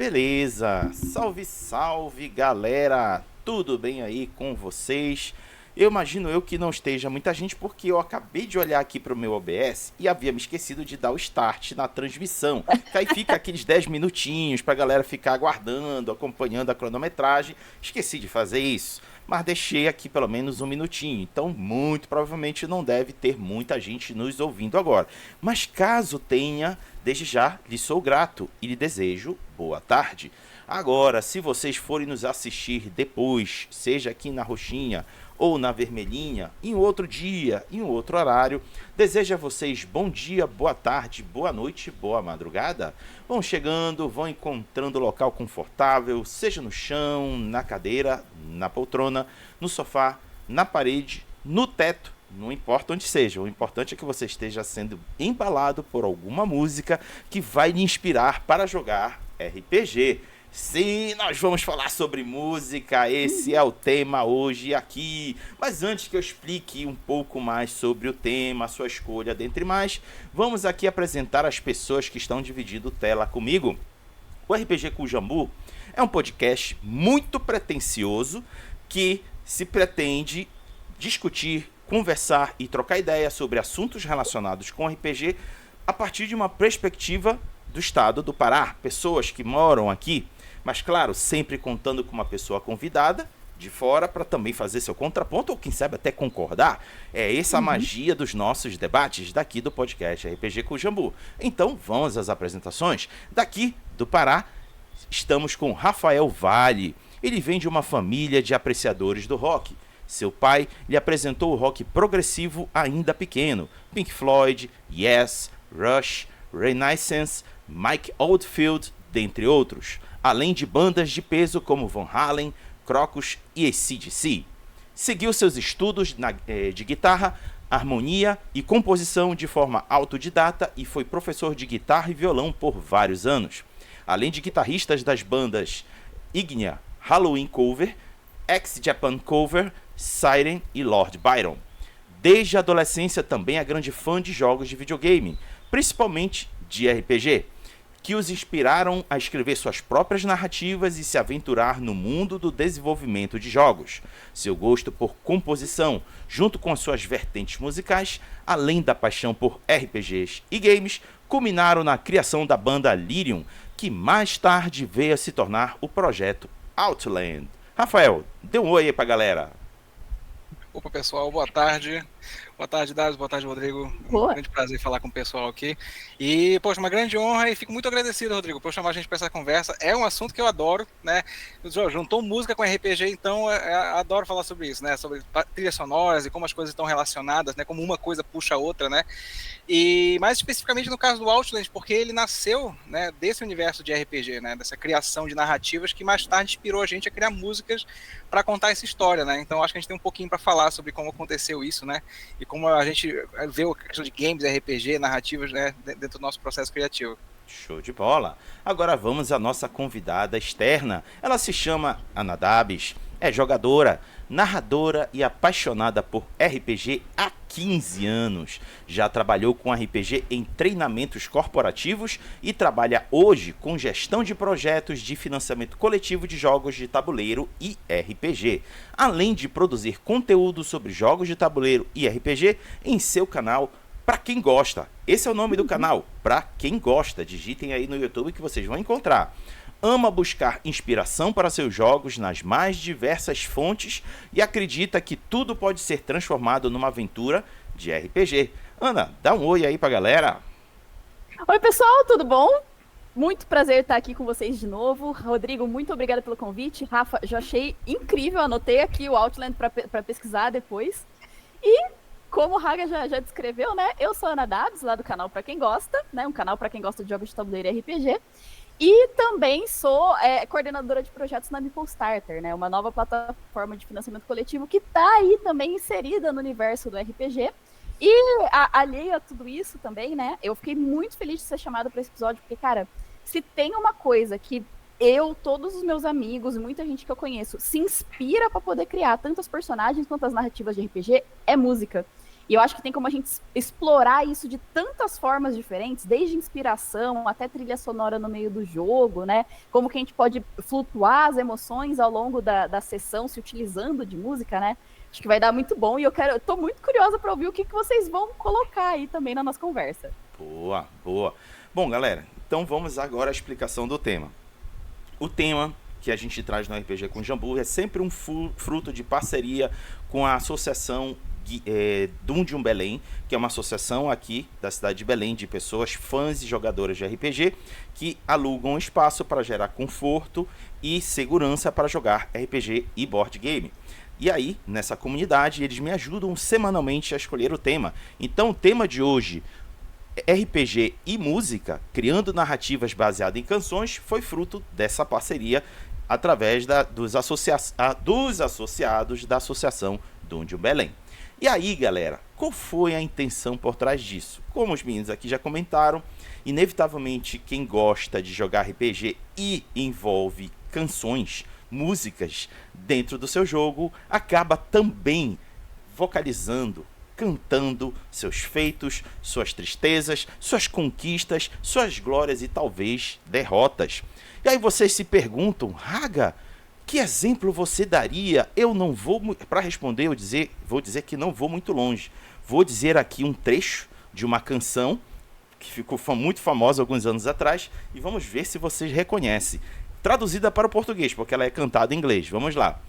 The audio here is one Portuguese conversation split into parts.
Beleza, salve, salve galera, tudo bem aí com vocês? Eu imagino eu que não esteja muita gente porque eu acabei de olhar aqui para o meu OBS e havia me esquecido de dar o start na transmissão. Que aí fica aqueles 10 minutinhos para a galera ficar aguardando, acompanhando a cronometragem. Esqueci de fazer isso, mas deixei aqui pelo menos um minutinho. Então, muito provavelmente não deve ter muita gente nos ouvindo agora. Mas caso tenha, desde já lhe sou grato e lhe desejo boa tarde. Agora, se vocês forem nos assistir depois, seja aqui na roxinha ou na vermelhinha, em outro dia, em outro horário, desejo a vocês bom dia, boa tarde, boa noite, boa madrugada. Vão chegando, vão encontrando local confortável, seja no chão, na cadeira, na poltrona, no sofá, na parede, no teto. Não importa onde seja, o importante é que você esteja sendo embalado por alguma música que vai lhe inspirar para jogar RPG. Sim, nós vamos falar sobre música, esse é o tema hoje aqui. Mas antes que eu explique um pouco mais sobre o tema, a sua escolha, dentre mais, vamos aqui apresentar as pessoas que estão dividindo tela comigo. O RPG com Jambu é um podcast muito pretensioso que se pretende discutir, conversar e trocar ideia sobre assuntos relacionados com RPG a partir de uma perspectiva do estado do Pará, pessoas que moram aqui, mas claro, sempre contando com uma pessoa convidada de fora para também fazer seu contraponto ou quem sabe até concordar. É essa a magia dos nossos debates daqui do podcast RPG com Jambu. Então vamos às apresentações. Daqui do Pará estamos com Rafael Vale. Ele vem de uma família de apreciadores do rock. Seu pai lhe apresentou o rock progressivo ainda pequeno. Pink Floyd, Yes, Rush, Renaissance, Mike Oldfield, dentre outros. Além de bandas de peso como Van Halen, Crocus e AC/DC. Seguiu seus estudos de guitarra, harmonia e composição de forma autodidata e foi professor de guitarra e violão por vários anos. Além de guitarristas das bandas Ignia, Halloween Cover, Ex-Japan Cover, Siren e Lord Byron. Desde a adolescência também é grande fã de jogos de videogame, principalmente de RPG, que os inspiraram a escrever suas próprias narrativas e se aventurar no mundo do desenvolvimento de jogos. Seu gosto por composição, junto com as suas vertentes musicais, além da paixão por RPGs e games, culminaram na criação da banda Lyrium, que mais tarde veio a se tornar o projeto Outland. Rafael, dê um oi aí pra galera. Opa, pessoal, boa tarde. Boa tarde, Dados. Boa tarde, Rodrigo. Boa. Um grande prazer falar com o pessoal aqui. E, poxa, uma grande honra e fico muito agradecido, Rodrigo, por chamar a gente para essa conversa. É um assunto que eu adoro, né? Juntou música com RPG, então adoro falar sobre isso, né? Sobre trilhas sonoras e como as coisas estão relacionadas, né? Como uma coisa puxa a outra, né? E mais especificamente no caso do Outland, porque ele nasceu, né, desse universo de RPG, né? Dessa criação de narrativas que mais tarde inspirou a gente a criar músicas para contar essa história, né? Então acho que a gente tem um pouquinho para falar sobre como aconteceu isso, né? E como a gente vê a questão de games, RPG, narrativas, né, dentro do nosso processo criativo. Show de bola! Agora vamos à nossa convidada externa. Ela se chama Ana Dabs, é jogadora, narradora e apaixonada por RPG há 15 anos. Já trabalhou com RPG em treinamentos corporativos e trabalha hoje com gestão de projetos de financiamento coletivo de jogos de tabuleiro e RPG, além de produzir conteúdo sobre jogos de tabuleiro e RPG em seu canal Pra Quem Gosta. Esse é o nome do canal, Pra Quem Gosta. Digitem aí no YouTube que vocês vão encontrar. Ama buscar inspiração para seus jogos nas mais diversas fontes e acredita que tudo pode ser transformado numa aventura de RPG. Ana, dá um oi aí pra galera. Oi, pessoal, tudo bom? Muito prazer estar aqui com vocês de novo. Rodrigo, muito obrigada pelo convite. Rafa, já achei incrível, anotei aqui o Outland para pesquisar depois. E como o Raga já descreveu, né? Eu sou a Ana Dabs, lá do canal Pra Quem Gosta, né? Um canal para quem gosta de jogos de tabuleiro e RPG. E também sou coordenadora de projetos na Meeple Starter, né? Uma nova plataforma de financiamento coletivo que está aí também inserida no universo do RPG. E alheio a tudo isso também, né? Eu fiquei muito feliz de ser chamada para esse episódio, porque, cara, se tem uma coisa que todos os meus amigos, muita gente que eu conheço, se inspira para poder criar tantos personagens quanto as narrativas de RPG, é música. E eu acho que tem como a gente explorar isso de tantas formas diferentes, desde inspiração até trilha sonora no meio do jogo, né? Como que a gente pode flutuar as emoções ao longo da sessão, se utilizando de música, né? Acho que vai dar muito bom e eu tô muito curiosa para ouvir o que vocês vão colocar aí também na nossa conversa. Boa, boa. Bom, galera, então vamos agora à explicação do tema. O tema que a gente traz no RPG com Jambu é sempre um fruto de parceria com a Associação Dungeon Belém, que é uma associação aqui da cidade de Belém de pessoas fãs e jogadoras de RPG que alugam espaço para gerar conforto e segurança para jogar RPG e board game. E aí, nessa comunidade, eles me ajudam semanalmente a escolher o tema. Então, o tema de hoje, RPG e música, criando narrativas baseadas em canções, foi fruto dessa parceria através dos associados da Associação Dungeon Belém. E aí, galera, qual foi a intenção por trás disso? Como os meninos aqui já comentaram, inevitavelmente quem gosta de jogar RPG e envolve canções, músicas dentro do seu jogo, acaba também vocalizando, cantando seus feitos, suas tristezas, suas conquistas, suas glórias e talvez derrotas. E aí vocês se perguntam, Raga, que exemplo você daria? Eu não vou, para responder, vou dizer que não vou muito longe. Vou dizer aqui um trecho de uma canção que ficou muito famosa alguns anos atrás e vamos ver se vocês reconhecem. Traduzida para o português, porque ela é cantada em inglês. Vamos lá.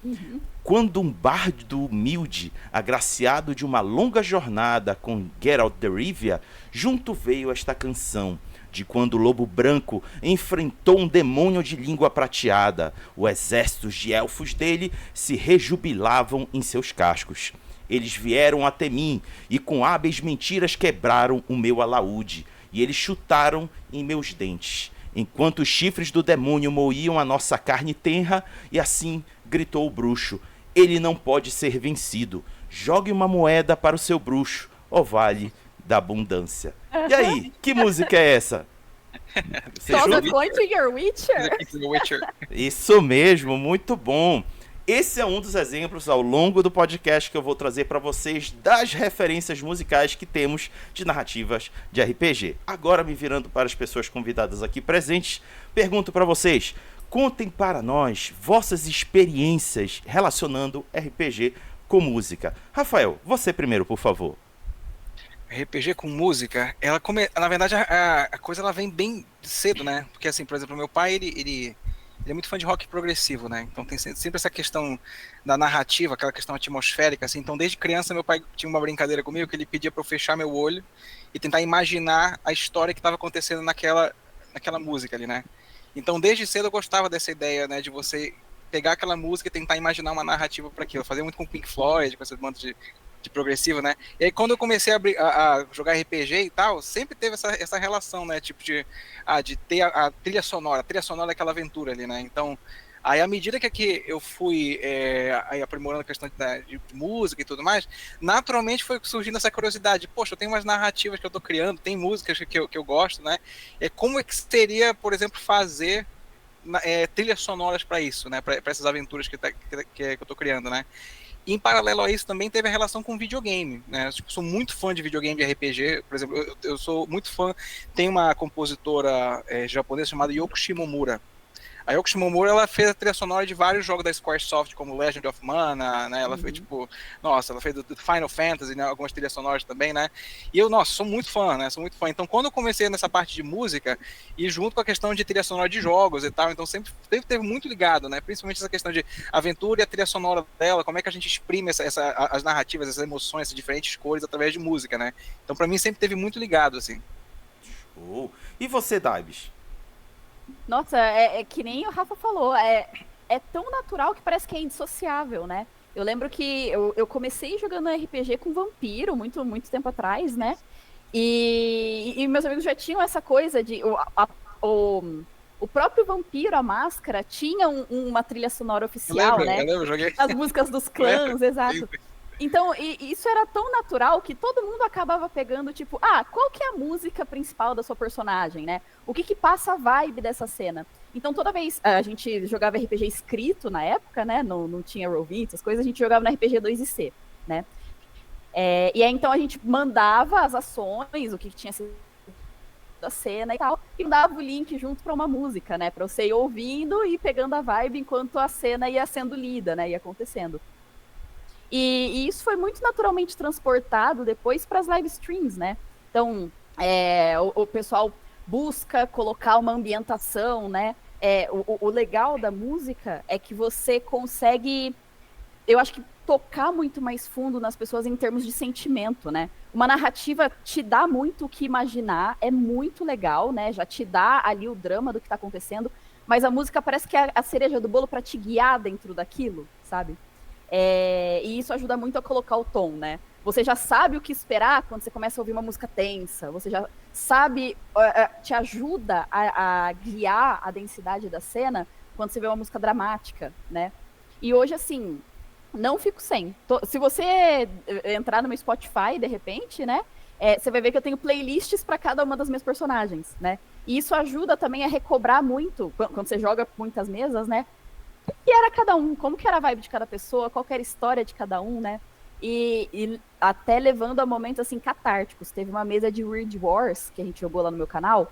Quando um bardo humilde, agraciado de uma longa jornada com Geralt de Rivia, junto veio esta canção, de quando o lobo branco enfrentou um demônio de língua prateada. Os exércitos de elfos dele se rejubilavam em seus cascos. Eles vieram até mim e com hábeis mentiras quebraram o meu alaúde, e eles chutaram em meus dentes, enquanto os chifres do demônio moíam a nossa carne tenra, e assim gritou o bruxo: ele não pode ser vencido. Jogue uma moeda para o seu bruxo, ó vale da abundância. E aí, que música é essa? Toss a coin to your Witcher. Isso mesmo, muito bom. Esse é um dos exemplos ao longo do podcast que eu vou trazer para vocês das referências musicais que temos de narrativas de RPG. Agora, me virando para as pessoas convidadas aqui presentes, pergunto para vocês, contem para nós vossas experiências relacionando RPG com música. Rafael, você primeiro, por favor. RPG com música, na verdade a coisa ela vem bem cedo, né? Porque assim, por exemplo, meu pai, ele é muito fã de rock progressivo, né? Então tem sempre essa questão da narrativa, aquela questão atmosférica, assim. Então desde criança meu pai tinha uma brincadeira comigo que ele pedia para eu fechar meu olho e tentar imaginar a história que estava acontecendo naquela música ali, né? Então desde cedo eu gostava dessa ideia, né? De você pegar aquela música e tentar imaginar uma narrativa para aquilo. Eu fazia muito com Pink Floyd, com esses bandos de progressivo, né? E aí quando eu comecei a jogar RPG e tal, sempre teve essa relação, né? Tipo de ter a trilha sonora é aquela aventura ali, né? Então, aí à medida que eu fui aí aprimorando a questão de música e tudo mais, naturalmente foi surgindo essa curiosidade. Poxa, eu tenho umas narrativas que eu tô criando, tem músicas que eu gosto, né? Como é que seria, por exemplo, fazer trilhas sonoras para isso, né? Para essas aventuras que eu tô criando, né? E em paralelo a isso também teve a relação com videogame, né? Eu sou muito fã de videogame de RPG, por exemplo, eu sou muito fã, tem uma compositora japonesa chamada Yoko Shimomura. A Yoko Shimomura, ela fez a trilha sonora de vários jogos da Squaresoft, como Legend of Mana, né? Ela fez, ela fez do Final Fantasy, né? Algumas trilhas sonoras também, né? E eu, sou muito fã, né? Sou muito fã. Então, quando eu comecei nessa parte de música, e junto com a questão de trilha sonora de jogos e tal, então sempre teve muito ligado, né? Principalmente essa questão de aventura e a trilha sonora dela, como é que a gente exprime as narrativas, as emoções, essas diferentes cores através de música, né? Então, pra mim, sempre teve muito ligado, assim. E você, Daibs? Nossa, é que nem o Rafa falou, é tão natural que parece que é indissociável, né? Eu lembro que eu comecei jogando RPG com Vampiro, muito, muito tempo atrás, né? E meus amigos já tinham essa coisa de... O próprio Vampiro, a Máscara, tinha uma trilha sonora oficial, né? Eu lembro, joguei. As músicas dos clãs, exato. Então, isso era tão natural que todo mundo acabava pegando, tipo, qual que é a música principal da sua personagem, né? O que passa a vibe dessa cena? Então, toda vez a gente jogava RPG escrito na época, né? Não tinha Roll20, essas coisas, a gente jogava no RPG 2 e C, né? E aí, então, a gente mandava as ações, o que tinha sido da cena e tal, e dava o link junto para uma música, né? Para você ir ouvindo e pegando a vibe enquanto a cena ia sendo lida, né? Ia acontecendo. E isso foi muito naturalmente transportado depois para as live streams, né? Então, o pessoal busca colocar uma ambientação, né? O legal da música é que você consegue, eu acho que tocar muito mais fundo nas pessoas em termos de sentimento, né? Uma narrativa te dá muito o que imaginar, é muito legal, né? Já te dá ali o drama do que tá acontecendo, mas a música parece que é a cereja do bolo para te guiar dentro daquilo, sabe? E isso ajuda muito a colocar o tom, né? Você já sabe o que esperar quando você começa a ouvir uma música tensa, você já sabe, te ajuda a guiar a densidade da cena quando você vê uma música dramática, né? E hoje, assim, não fico sem. Se você entrar no meu Spotify, de repente, né? Você vai ver que eu tenho playlists para cada uma das minhas personagens, né? E isso ajuda também a recobrar muito, quando você joga muitas mesas, né? O que era cada um, como que era a vibe de cada pessoa, qual que era a história de cada um, né? E até levando a momentos, assim, catárticos. Teve uma mesa de Weird Wars, que a gente jogou lá no meu canal.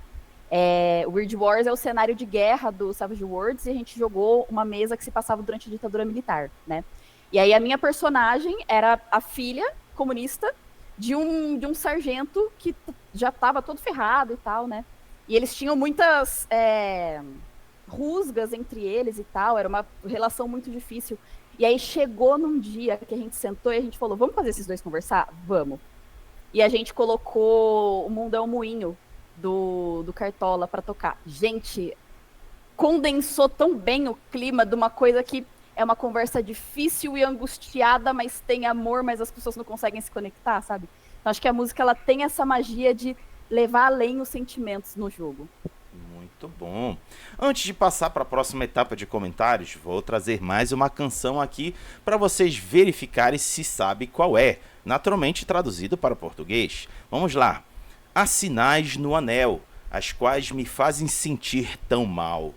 Weird Wars é o cenário de guerra do Savage Worlds, e a gente jogou uma mesa que se passava durante a ditadura militar, né? E aí a minha personagem era a filha comunista de um sargento que já estava todo ferrado e tal, né? E eles tinham muitas rusgas entre eles e tal, era uma relação muito difícil. E aí chegou num dia que a gente sentou e a gente falou, vamos fazer esses dois conversar? Vamos. E a gente colocou O Mundo é um Moinho, do Cartola, para tocar. Gente, condensou tão bem o clima de uma coisa que é uma conversa difícil e angustiada, mas tem amor, mas as pessoas não conseguem se conectar, sabe? Então acho que a música ela tem essa magia de levar além os sentimentos no jogo. Muito bom. Antes de passar para a próxima etapa de comentários, vou trazer mais uma canção aqui para vocês verificarem se sabe qual é, naturalmente traduzido para o português. Vamos lá. Há sinais no anel, as quais me fazem sentir tão mal.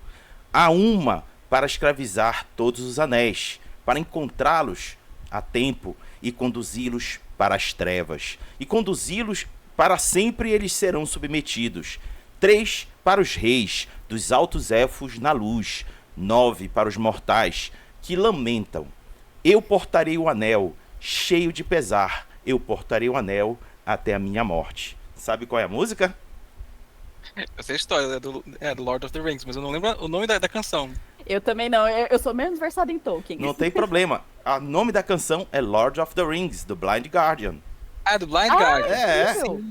Há uma para escravizar todos os anéis, para encontrá-los a tempo e conduzi-los para as trevas. E conduzi-los para sempre eles serão submetidos. 3 para os reis dos altos elfos na luz, 9 para os mortais que lamentam. Eu portarei o anel, cheio de pesar, eu portarei o anel até a minha morte. Sabe qual é a música? Eu sei a história do Lord of the Rings, mas eu não lembro o nome da canção. Eu também não, eu sou menos versada em Tolkien. Não tem problema. O nome da canção é Lord of the Rings, do Blind Guardian. Do Blind Guardian.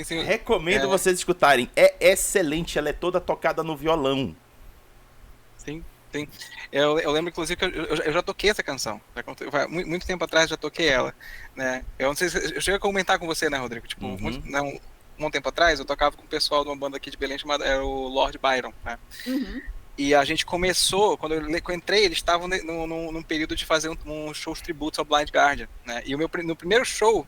Sim. Recomendo vocês escutarem. É excelente, ela é toda tocada no violão. Sim. Eu lembro, inclusive, que eu já toquei essa canção. Muito tempo atrás já toquei ela. Né? Eu não sei se eu cheguei a comentar com você, né, Rodrigo? Tipo, um tempo atrás eu tocava com o pessoal de uma banda aqui de Belém chamada o Lord Byron, né? Uhum. E a gente começou, quando eu entrei, eles estavam num período de fazer um show de tributos ao Blind Guardian, né? E no primeiro show,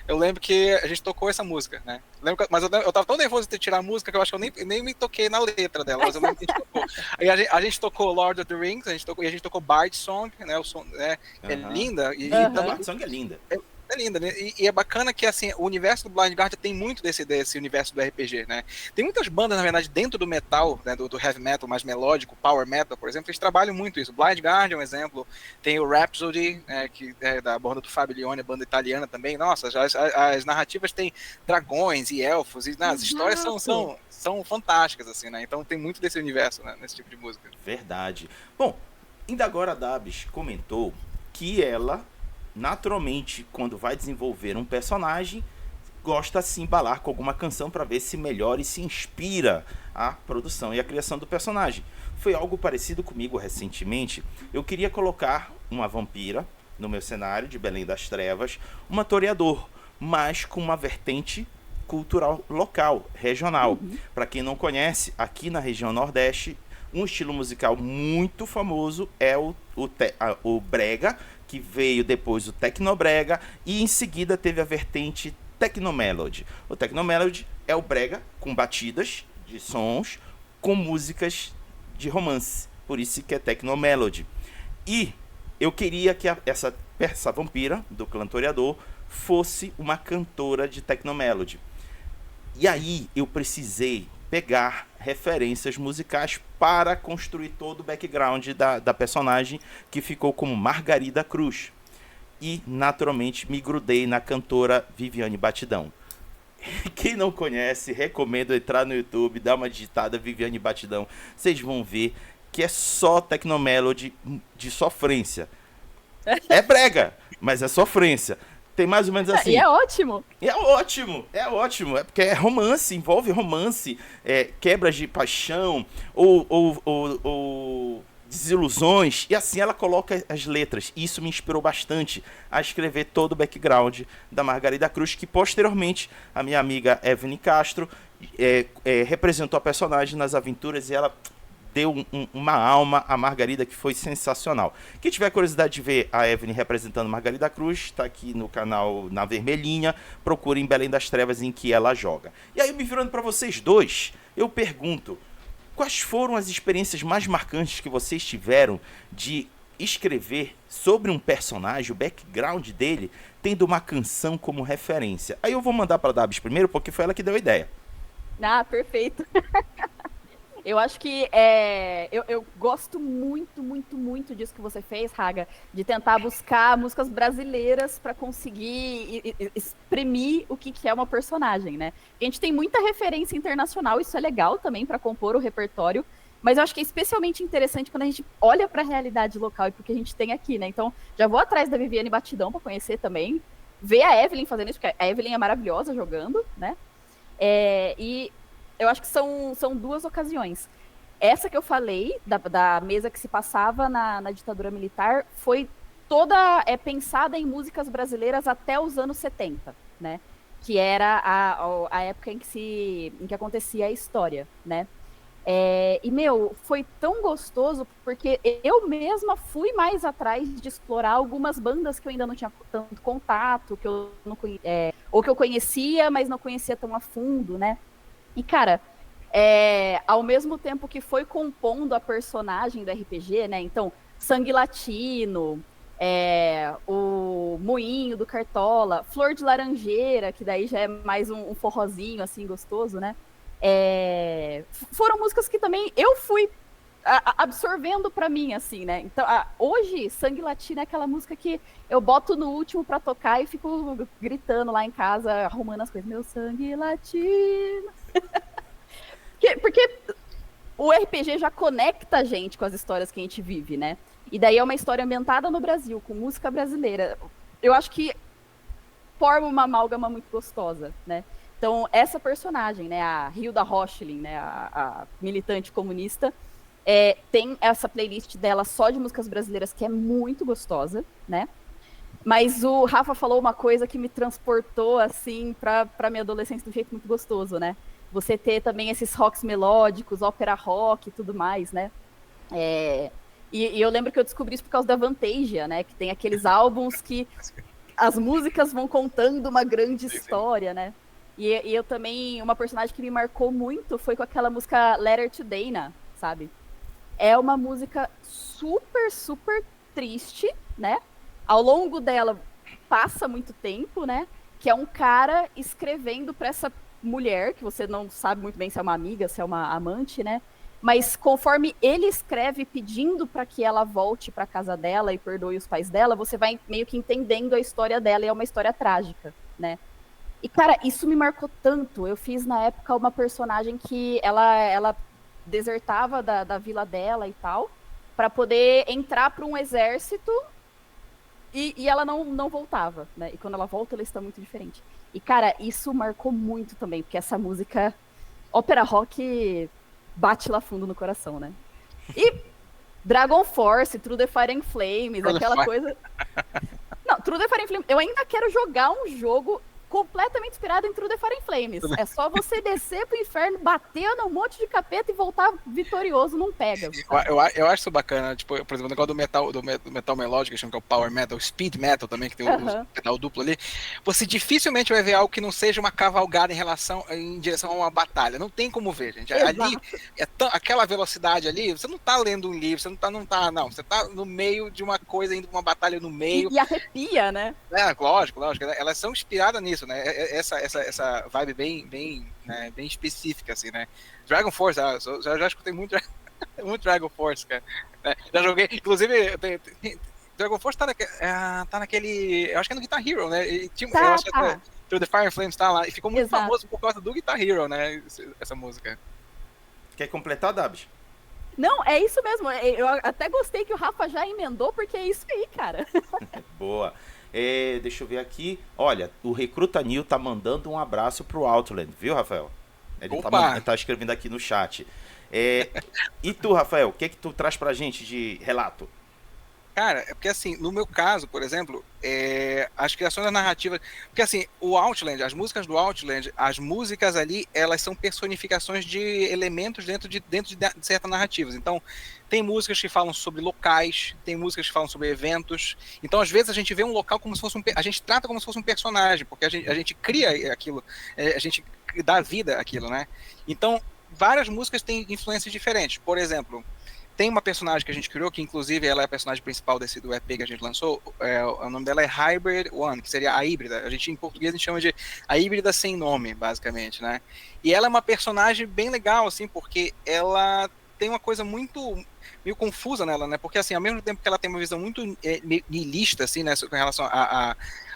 eu lembro que a gente tocou essa música, né? Mas eu tava tão nervoso de tirar a música que eu acho que eu nem me toquei na letra dela, mas eu lembro que a gente tocou. Aí a gente tocou Lord of the Rings, a gente tocou Bard Song, né? O som, né? É linda. Bard Song é linda. É linda, né? E é bacana que, assim, o universo do Blind Guardian tem muito desse universo do RPG, né? Tem muitas bandas, na verdade, dentro do metal, né, do heavy metal mais melódico, power metal, por exemplo, eles trabalham muito isso. Blind Guardian é um exemplo, tem o Rhapsody, que é da banda do Fabio Lione, banda italiana também. Nossa, as narrativas têm dragões e elfos, e as histórias são fantásticas, assim, né? Então tem muito desse universo, né, nesse tipo de música. Verdade. Bom, ainda agora a Dabs comentou que ela... naturalmente, quando vai desenvolver um personagem, gosta de se embalar com alguma canção para ver se melhora e se inspira a produção e a criação do personagem. Foi algo parecido comigo recentemente. Eu queria colocar uma vampira no meu cenário de Belém das Trevas, uma toreador, mas com uma vertente cultural local, regional. Para quem não conhece, aqui na região Nordeste, um estilo musical muito famoso é o brega, que veio depois o Tecnobrega, e em seguida teve a vertente Tecnomelody. O Tecnomelody é o brega com batidas de sons, com músicas de romance, por isso que é Tecnomelody. E eu queria que essa vampira do clã Toreador fosse uma cantora de Technomelody. E aí eu precisei pegar referências musicais para construir todo o background da personagem, que ficou como Margarida Cruz. E, naturalmente, me grudei na cantora Viviane Batidão. Quem não conhece, recomendo entrar no YouTube, dar uma digitada Viviane Batidão. Vocês vão ver que é só Technomelody de sofrência. É brega, mas é sofrência. Tem mais ou menos assim. E é ótimo. É ótimo, é ótimo. É porque é romance, envolve romance, quebras de paixão ou desilusões. E assim ela coloca as letras. E isso me inspirou bastante a escrever todo o background da Margarida Cruz, que posteriormente a minha amiga Evelyn Castro representou a personagem nas aventuras, e ela deu uma alma à Margarida que foi sensacional. Quem tiver curiosidade de ver a Evelyn representando Margarida Cruz, está aqui no canal Na Vermelhinha, procurem Belém das Trevas, em que ela joga. E aí, me virando para vocês dois, eu pergunto, quais foram as experiências mais marcantes que vocês tiveram de escrever sobre um personagem, o background dele, tendo uma canção como referência? Aí eu vou mandar para a Dabs primeiro, porque foi ela que deu a ideia. Ah, perfeito. Eu acho que eu gosto muito, muito, muito disso que você fez, Raga, de tentar buscar músicas brasileiras para conseguir exprimir o que é uma personagem, né? A gente tem muita referência internacional, isso é legal também para compor o repertório, mas eu acho que é especialmente interessante quando a gente olha para a realidade local e porque a gente tem aqui, né? Então, já vou atrás da Viviane Batidão para conhecer também, ver a Evelyn fazendo isso, porque a Evelyn é maravilhosa jogando, né? E eu acho que são duas ocasiões. Essa que eu falei, da mesa que se passava na ditadura militar, foi toda pensada em músicas brasileiras até os anos 70, né? Que era a época em que acontecia a história, né? E, foi tão gostoso, porque eu mesma fui mais atrás de explorar algumas bandas que eu ainda não tinha tanto contato, que eu não ou que eu conhecia, mas não conhecia tão a fundo, né? E, cara, ao mesmo tempo que foi compondo a personagem do RPG, né? Então, Sangue Latino, o Moinho do Cartola, Flor de Laranjeira, que daí já é mais um forrozinho, assim, gostoso, né? Foram músicas que também eu fui absorvendo pra mim, assim, né? Então, hoje, Sangue Latino é aquela música que eu boto no último pra tocar e fico gritando lá em casa, arrumando as coisas. Meu sangue latino. Porque o RPG já conecta a gente com as histórias que a gente vive, né? E daí é uma história ambientada no Brasil, com música brasileira. Eu acho que forma uma amálgama muito gostosa, né? Então, essa personagem, né, a Hilda Rochlin, né, a militante comunista, tem essa playlist dela só de músicas brasileiras que é muito gostosa, né? Mas o Rafa falou uma coisa que me transportou, assim, pra minha adolescência de um jeito muito gostoso, né? Você ter também esses rocks melódicos, ópera rock e tudo mais, né? E eu lembro que eu descobri isso por causa da Vantasia, né? Que tem aqueles álbuns que as músicas vão contando uma grande história, né? E eu também, uma personagem que me marcou muito foi com aquela música Letter to Dana, sabe? É uma música super, super triste, né? Ao longo dela passa muito tempo, né? Que é um cara escrevendo para essa mulher, que você não sabe muito bem se é uma amiga, se é uma amante, né? Mas conforme ele escreve pedindo para que ela volte para casa dela e perdoe os pais dela, você vai meio que entendendo a história dela, e é uma história trágica, né? E, cara, isso me marcou tanto. Eu fiz, na época, uma personagem que ela desertava da vila dela e tal, para poder entrar para um exército, e ela não voltava, né? E quando ela volta, ela está muito diferente. E, cara, isso marcou muito também, porque essa música, ópera rock, bate lá fundo no coração, né? E Dragon Force, Through the Fire and Flames, aquela coisa... Não, Through the Fire and Flames, eu ainda quero jogar um jogo completamente completamente inspirado em Through the Fire and Flames. É só você descer pro inferno, bater num monte de capeta e voltar vitorioso num Pegasus. Eu acho isso bacana, tipo, por exemplo, o negócio do metal melódico, que chama que é o power metal, o speed metal também, que tem o pedal duplo ali. Você dificilmente vai ver algo que não seja uma cavalgada em direção a uma batalha. Não tem como ver, gente. Exato. Ali, aquela velocidade ali, você não tá lendo um livro, você não, você tá no meio de uma coisa, indo pra uma batalha no meio. E arrepia, né? Lógico. Elas são inspiradas nisso, né? Essa vibe bem específica, assim, né? Dragon Force, eu já escutei muito Dragon Force, cara. Já joguei, inclusive, Dragon Force tá naquele. Eu acho que é no Guitar Hero, né? Eu acho que Through the Fire and Flames tá lá. E ficou muito famoso por causa do Guitar Hero, né? Essa música. Quer completar, Dabs? Não, é isso mesmo. Eu até gostei que o Rafa já emendou, porque é isso aí, cara. Boa. Deixa eu ver aqui. Olha, o Recruta Nil tá mandando um abraço pro Outland, viu, Rafael? Ele tá escrevendo aqui no chat. E tu, Rafael, o que tu traz pra gente de relato? Cara, é porque assim, no meu caso, por exemplo, as criações da narrativa. Porque assim, o Outland, as músicas do Outland, as músicas ali, elas são personificações de elementos dentro de certas narrativas. Então, tem músicas que falam sobre locais, tem músicas que falam sobre eventos. Então, às vezes, a gente vê um local como se fosse a gente trata como se fosse um personagem, porque a gente cria aquilo, a gente dá vida àquilo, né? Então, várias músicas têm influências diferentes. Por exemplo, tem uma personagem que a gente criou, que inclusive ela é a personagem principal do EP que a gente lançou, o nome dela é Hybrid One, que seria a híbrida. Em português a gente chama de a híbrida sem nome, basicamente, né? E ela é uma personagem bem legal, assim, porque ela tem uma coisa meio confusa nela, né? Porque, assim, ao mesmo tempo que ela tem uma visão muito nihilista, assim, né, com relação à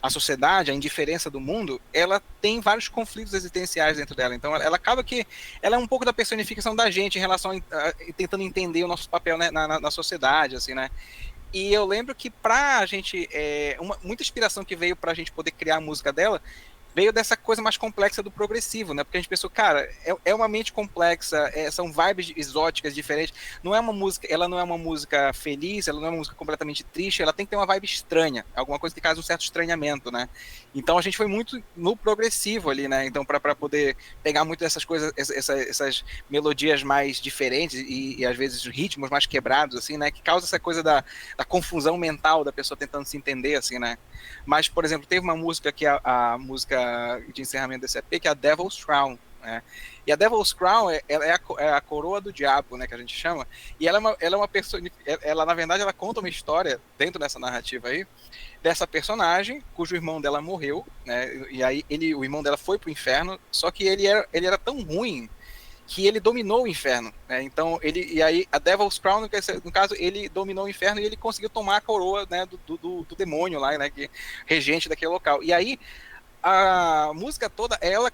sociedade, à indiferença do mundo, ela tem vários conflitos existenciais dentro dela. Então, ela acaba que ela é um pouco da personificação da gente em relação a tentando entender o nosso papel, né, na sociedade, assim, né? E eu lembro que pra gente, muita inspiração que veio pra gente poder criar a música dela veio dessa coisa mais complexa do progressivo, né? Porque a gente pensou, cara, é uma mente complexa, são vibes exóticas diferentes. Ela não é uma música feliz, ela não é uma música completamente triste, ela tem que ter uma vibe estranha, alguma coisa que causa um certo estranhamento, né? Então a gente foi muito no progressivo ali, né? Então para poder pegar muito dessas coisas, essas melodias mais diferentes e às vezes ritmos mais quebrados, assim, né? Que causa essa coisa da confusão mental da pessoa tentando se entender, assim, né? Mas, por exemplo, teve uma música que a música de encerramento desse EP, que é a Devil's Crown, né? E a Devil's Crown é a coroa do diabo, né, que a gente chama, e ela é uma ela, na verdade, ela conta uma história dentro dessa narrativa aí, dessa personagem, cujo irmão dela morreu, né, e aí o irmão dela foi pro inferno, só que ele era tão ruim que ele dominou o inferno, né? Então e aí a Devil's Crown, no caso, ele dominou o inferno e ele conseguiu tomar a coroa, né, do demônio lá, né, que regente daquele local. E aí a música toda é ela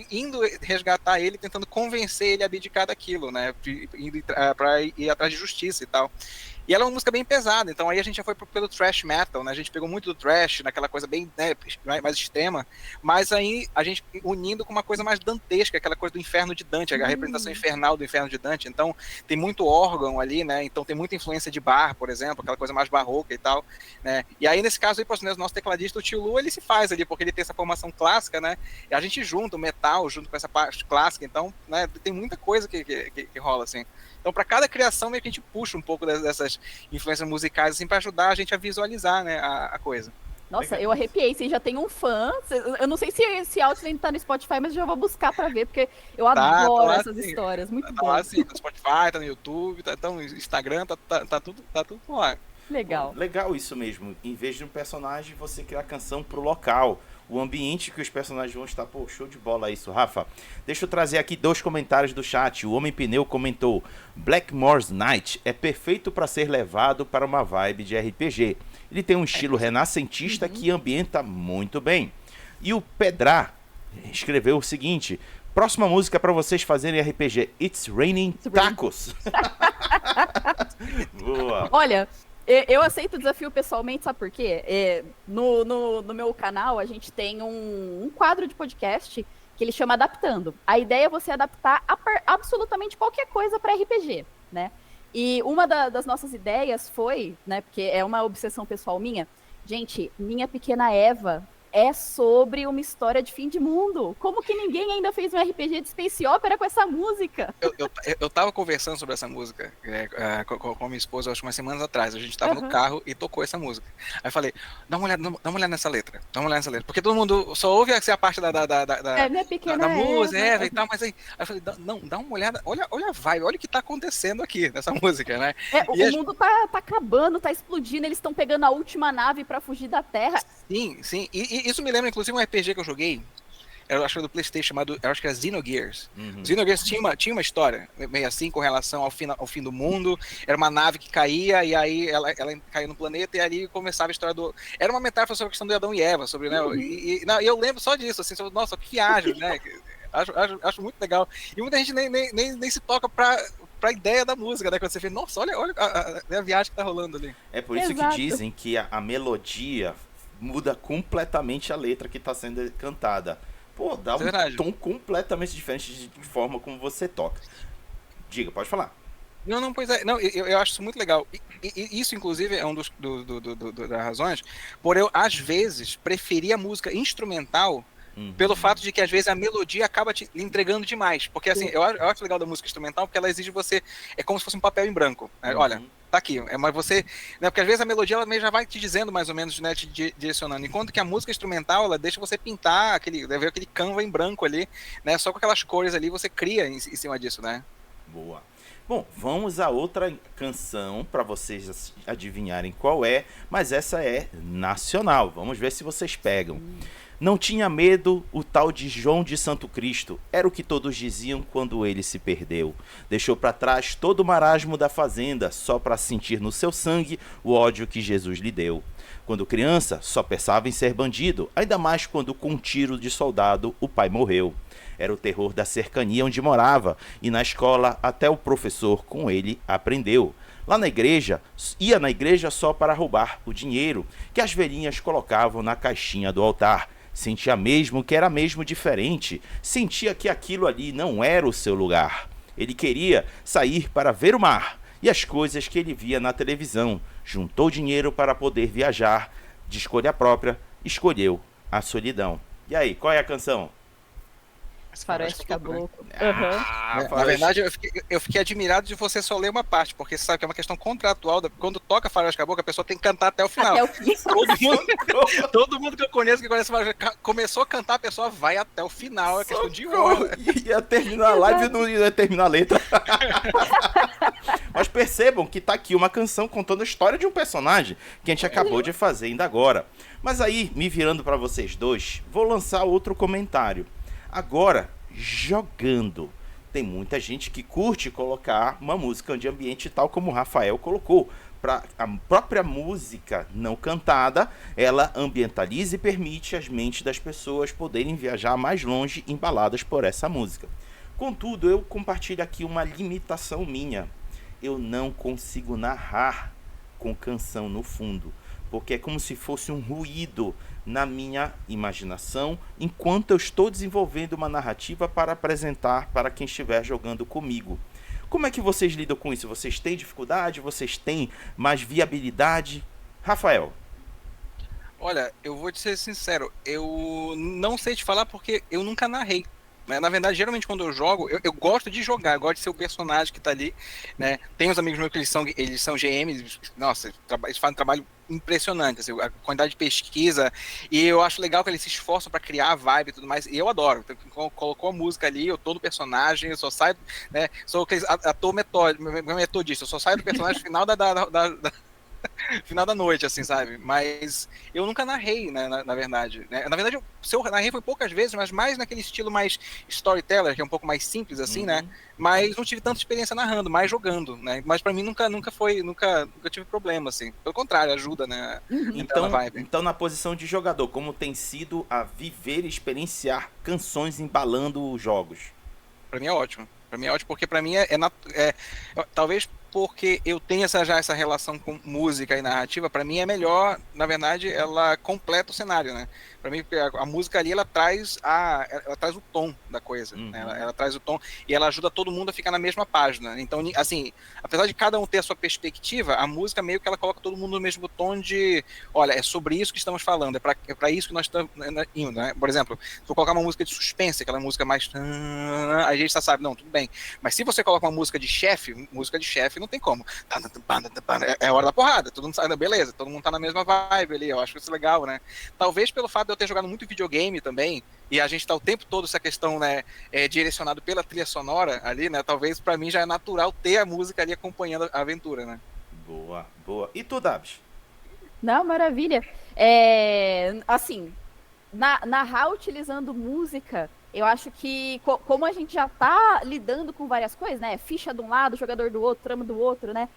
indo resgatar ele, tentando convencer ele a abdicar daquilo, né, indo para ir atrás de justiça e tal. E ela é uma música bem pesada, então aí a gente já foi pelo thrash metal, né? A gente pegou muito do thrash, naquela coisa bem, né, mais extrema, mas aí a gente unindo com uma coisa mais dantesca, aquela coisa do inferno de Dante, a representação infernal do inferno de Dante. Então tem muito órgão ali, né? Então tem muita influência de bar, por exemplo, aquela coisa mais barroca e tal, né? E aí nesse caso aí, o nosso tecladista, o Tio Lu, ele se faz ali, porque ele tem essa formação clássica, né? E a gente junta o metal junto com essa parte clássica, então, né, tem muita coisa que rola, assim. Então, para cada criação, meio que a gente puxa um pouco dessas influências musicais, assim, para ajudar a gente a visualizar, né, a coisa. Nossa, eu arrepiei. Você já tem um fã. Eu não sei se Outland tá no Spotify, mas eu já vou buscar pra ver, porque eu adoro essas histórias. Muito bom. Tá lá, sim, tá no Spotify, tá no YouTube, tá no Instagram, tá tudo lá. Legal. Legal isso mesmo. Em vez de um personagem, você criar canção pro local. O ambiente que os personagens vão estar. Pô, show de bola isso, Rafa. Deixa eu trazer aqui 2 comentários do chat. O Homem Pneu comentou: Blackmore's Night é perfeito para ser levado para uma vibe de RPG. Ele tem um estilo renascentista que ambienta muito bem. E o Pedrá escreveu o seguinte: próxima música para vocês fazerem RPG, It's Raining Tacos. Boa. Olha, eu aceito o desafio pessoalmente, sabe por quê? No meu canal, a gente tem um quadro de podcast que ele chama Adaptando. A ideia é você adaptar absolutamente qualquer coisa para RPG, né? E uma das nossas ideias foi, né, porque é uma obsessão pessoal minha, gente, minha pequena Eva é sobre uma história de fim de mundo. Como que ninguém ainda fez um RPG de Space Opera com essa música? Eu tava conversando sobre essa música com a minha esposa, acho que umas semanas atrás. A gente tava no carro e tocou essa música. Aí eu falei, dá uma olhada nessa letra. Porque todo mundo só ouve assim, a parte minha pequena da música, e tal, mas aí eu falei, não, dá uma olhada, olha a vibe, olha o que tá acontecendo aqui nessa música, né? O mundo tá acabando, tá explodindo, eles estão pegando a última nave pra fugir da Terra. Sim. E isso me lembra, inclusive, um RPG que eu joguei. Eu acho que era do PlayStation, chamado, eu acho que era Xenogears. Xenogears tinha uma história meio assim com relação ao fim do mundo. Era uma nave que caía e aí ela caía no planeta e ali começava a história do. Era uma metáfora sobre a questão de Adão e Eva, sobre, né? E eu lembro só disso, assim, sobre, nossa, que viagem, né? Acho muito legal. E muita gente nem se toca pra ideia da música, né? Quando você vê, nossa, olha a viagem que tá rolando ali. É por isso que dizem que a melodia muda completamente a letra que tá sendo cantada. Pô, dá um tom completamente diferente de forma como você toca. Diga, pode falar. Não, pois é. Não, eu acho isso muito legal. E isso, inclusive, é um das razões por eu, às vezes, preferir a música instrumental pelo fato de que, às vezes, a melodia acaba te entregando demais. Porque, assim, eu acho legal da música instrumental porque ela exige você... É como se fosse um papel em branco. Né? Olha, tá aqui. Mas você... Né, porque, às vezes, a melodia ela já vai te dizendo, mais ou menos, né, te direcionando. Enquanto que a música instrumental, ela deixa você pintar aquele canva em branco ali, né? Só com aquelas cores ali, você cria em cima disso, né? Boa. Bom, vamos a outra canção para vocês adivinharem qual é, mas essa é nacional. Vamos ver se vocês pegam. Não tinha medo o tal de João de Santo Cristo, era o que todos diziam quando ele se perdeu. Deixou para trás todo o marasmo da fazenda, só para sentir no seu sangue o ódio que Jesus lhe deu. Quando criança, só pensava em ser bandido, ainda mais quando com um tiro de soldado o pai morreu. Era o terror da cercania onde morava, e na escola até o professor com ele aprendeu. Lá na igreja, ia na igreja só para roubar o dinheiro que as velhinhas colocavam na caixinha do altar. Sentia mesmo que era mesmo diferente, sentia que aquilo ali não era o seu lugar. Ele queria sair para ver o mar e as coisas que ele via na televisão. Juntou dinheiro para poder viajar, de escolha própria, escolheu a solidão. E aí, qual é a canção? Faroeste Caboclo. Na verdade, eu fiquei admirado de você só ler uma parte, porque você sabe que é uma questão contratual. Quando toca Faroeste Caboclo, a pessoa tem que cantar até o final. Até o fim. Todo mundo que eu conheço que conhece começou a cantar, a pessoa vai até o final. É questão de honra. Ia terminar a live e não ia terminar a letra. Mas percebam que tá aqui uma canção contando a história de um personagem que a gente acabou de fazer ainda agora. Mas aí, me virando para vocês dois, vou lançar outro comentário. Agora, jogando. Tem muita gente que curte colocar uma música de ambiente tal como o Rafael colocou. Para a própria música não cantada, ela ambientaliza e permite as mentes das pessoas poderem viajar mais longe embaladas por essa música. Contudo, eu compartilho aqui uma limitação minha. Eu não consigo narrar com canção no fundo, porque é como se fosse um ruído na minha imaginação, enquanto eu estou desenvolvendo uma narrativa para apresentar para quem estiver jogando comigo. Como é que vocês lidam com isso? Vocês têm dificuldade? Vocês têm mais viabilidade? Rafael? Olha, eu vou te ser sincero, eu não sei te falar porque eu nunca narrei. Na verdade, geralmente quando eu jogo, eu gosto de jogar, eu gosto de ser o personagem que tá ali, né? Tem uns amigos meus que eles são GMs, nossa, eles fazem um trabalho impressionante, assim, a quantidade de pesquisa, e eu acho legal que eles se esforçam para criar a vibe e tudo mais, e eu adoro. Então, colocou a música ali, eu tô no personagem, eu só saio, né? Sou aquele ator metodista, eu só saio do personagem no final final da noite, assim, sabe? Mas eu nunca narrei, né, na verdade. Né? Na verdade, se eu narrei foi poucas vezes, mas mais naquele estilo mais storyteller, que é um pouco mais simples, assim, né? Mas não tive tanta experiência narrando, mais jogando, né? Mas pra mim nunca tive problema, assim. Pelo contrário, ajuda, né? Então, na posição de jogador, como tem sido a viver e experienciar canções embalando os jogos? Pra mim é ótimo. Pra mim é ótimo, porque pra mim talvez porque eu tenho essa relação com música e narrativa, pra mim é melhor, na verdade, ela completa o cenário, né? Pra mim, a música ali, ela traz o tom da coisa, né? Ela traz o tom e ela ajuda todo mundo a ficar na mesma página. Então, assim, apesar de cada um ter a sua perspectiva, a música meio que ela coloca todo mundo no mesmo tom de, olha, é sobre isso que estamos falando, é pra isso que nós estamos indo, né? Por exemplo, se eu colocar uma música de suspense, aquela música mais... a gente já sabe, não, tudo bem. Mas se você coloca uma música de chefe não tem como. É hora da porrada, todo mundo sabe, beleza, todo mundo tá na mesma vibe ali, eu acho isso legal, né? Talvez pelo fato de eu ter jogado muito videogame também, e a gente tá o tempo todo essa questão, né, direcionado pela trilha sonora ali, né, talvez pra mim já é natural ter a música ali acompanhando a aventura, né? Boa, boa. E tu, Dabs? Não, maravilha. Assim, narrar utilizando música, eu acho que como a gente já tá lidando com várias coisas, né? Ficha de um lado, jogador do outro, trama do outro, né?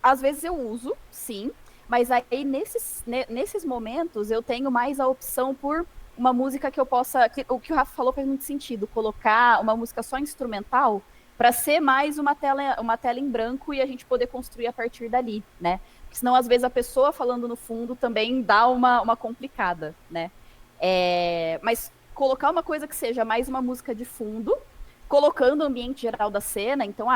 Às vezes eu uso, sim, mas aí nesses momentos eu tenho mais a opção por uma música que eu possa... o que o Rafa falou faz muito sentido, colocar uma música só instrumental para ser mais uma tela em branco e a gente poder construir a partir dali, né? Porque senão, às vezes, a pessoa falando no fundo também dá uma complicada, né? Mas colocar uma coisa que seja mais uma música de fundo, colocando o ambiente geral da cena. Então,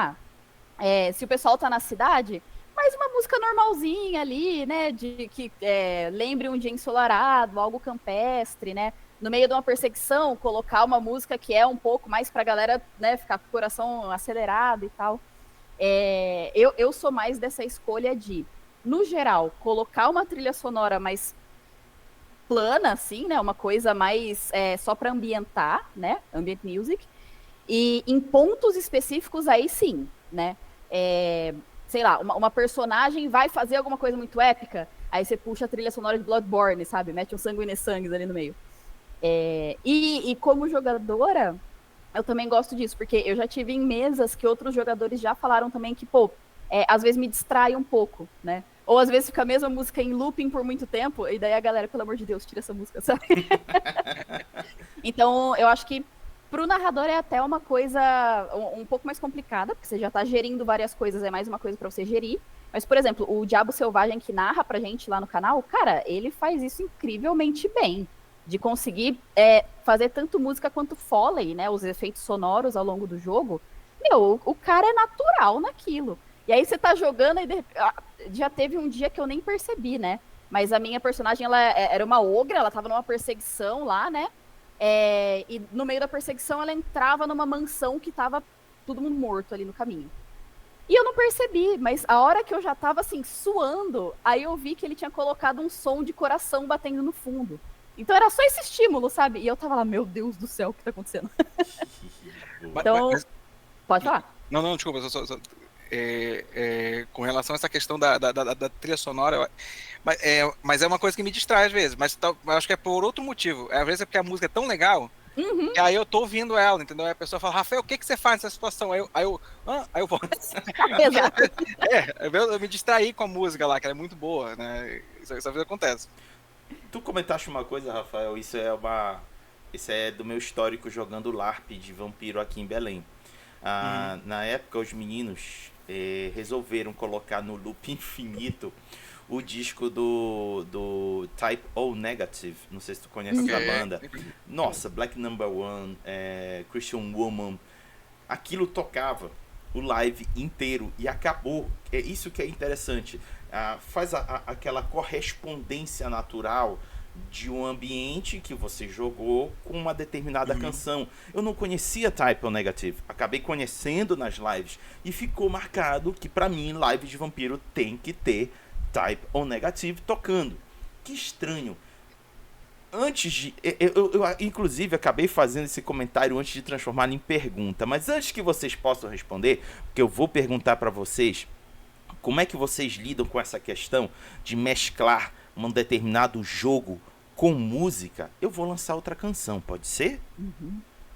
se o pessoal tá na cidade, mais uma música normalzinha ali, né? Que lembre um dia ensolarado, algo campestre, né? No meio de uma perseguição, colocar uma música que é um pouco mais pra galera, né, ficar com o coração acelerado e tal. Eu sou mais dessa escolha de, no geral, colocar uma trilha sonora mais plana, assim, né? Uma coisa mais só para ambientar, né? Ambient music. E em pontos específicos, aí sim, né? Sei lá, uma personagem vai fazer alguma coisa muito épica, aí você puxa a trilha sonora de Bloodborne, sabe? Mete um sanguinessangues ali no meio. E como jogadora, eu também gosto disso, porque eu já tive em mesas que outros jogadores já falaram também que, às vezes me distrai um pouco, né? Ou às vezes fica a mesma música em looping por muito tempo, e daí a galera, pelo amor de Deus, tira essa música, sabe? Então, eu acho que pro narrador é até uma coisa um pouco mais complicada, porque você já tá gerindo várias coisas, é mais uma coisa pra você gerir. Mas, por exemplo, o Diabo Selvagem que narra pra gente lá no canal, cara, ele faz isso incrivelmente bem. De conseguir fazer tanto música quanto foley, né? Os efeitos sonoros ao longo do jogo. Meu, o cara é natural naquilo. E aí você tá jogando e já teve um dia que eu nem percebi, né? Mas a minha personagem, ela era uma ogra, ela tava numa perseguição lá, né? E no meio da perseguição ela entrava numa mansão que tava todo mundo morto ali no caminho. E eu não percebi, mas a hora que eu já tava assim, suando, aí eu vi que ele tinha colocado um som de coração batendo no fundo. Então era só esse estímulo, sabe? E eu tava lá, meu Deus do céu, o que tá acontecendo? Então, pode falar. Não, desculpa, com relação a essa questão da trilha sonora, mas é uma coisa que me distrai às vezes, mas eu acho que é por outro motivo. Às vezes é porque a música é tão legal, e aí eu tô ouvindo ela, entendeu? Aí a pessoa fala, Rafael, o que você faz nessa situação? Aí eu vou. Exato. Eu me distraí com a música lá, que ela é muito boa, né? Isso às vezes acontece. Tu comentaste uma coisa, Rafael, isso é do meu histórico jogando LARP de vampiro aqui em Belém. Na época, os meninos resolveram colocar no loop infinito o disco do Type O Negative. Não sei se tu conhece essa banda. Nossa, Black Number One, Christian Woman. Aquilo tocava o live inteiro e acabou. É isso que é interessante. Faz aquela correspondência natural de um ambiente que você jogou com uma determinada canção. Eu não conhecia Type O Negative, acabei conhecendo nas lives e ficou marcado que pra mim live de vampiro tem que ter Type O Negative tocando. Que estranho. Antes de... Eu inclusive acabei fazendo esse comentário antes de transformar em pergunta, mas antes que vocês possam responder, porque eu vou perguntar pra vocês como é que vocês lidam com essa questão de mesclar um determinado jogo com música. Eu vou lançar outra canção, pode ser?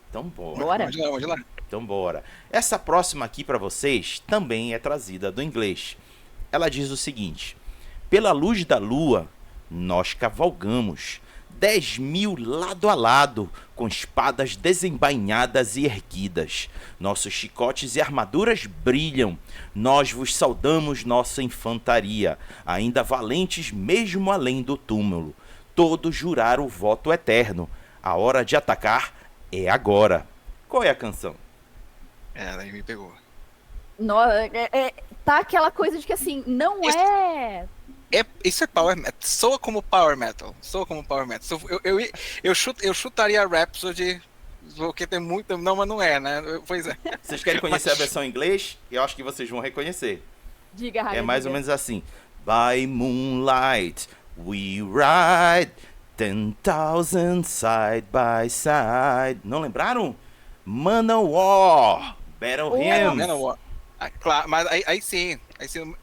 Então bora. Pode lá. Então bora. Essa próxima aqui pra vocês também é trazida do inglês. Ela diz o seguinte: pela luz da lua nós cavalgamos, 10.000 lado a lado, com espadas desembainhadas e erguidas. Nossos chicotes e armaduras brilham. Nós vos saudamos, nossa infantaria, ainda valentes mesmo além do túmulo. todos juraram o voto eterno. A hora de atacar é agora. Qual é a canção? Daí me pegou. Tá aquela coisa de que assim, não é. Isso é power metal. Soa como power metal. Eu chutaria Rhapsody, porque tem muito. Não, mas não é, né? Pois é. Vocês querem conhecer a versão em inglês? Eu acho que vocês vão reconhecer. Diga, Raga, É mais diga. ou menos assim. By moonlight we ride 10,000 side by side. Não lembraram? Manowar, Battle Hymns. Manowar. Claro, mas aí sim,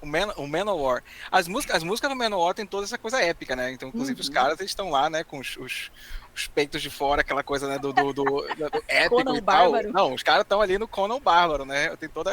o Manowar. As músicas do Manowar tem toda essa coisa épica, né? Então, inclusive, os caras eles estão lá, né, com os peitos de fora, aquela coisa, né, do épico Conan e tal. Bárbaro. Não, os caras estão ali no Conan Bárbaro, né? Tem toda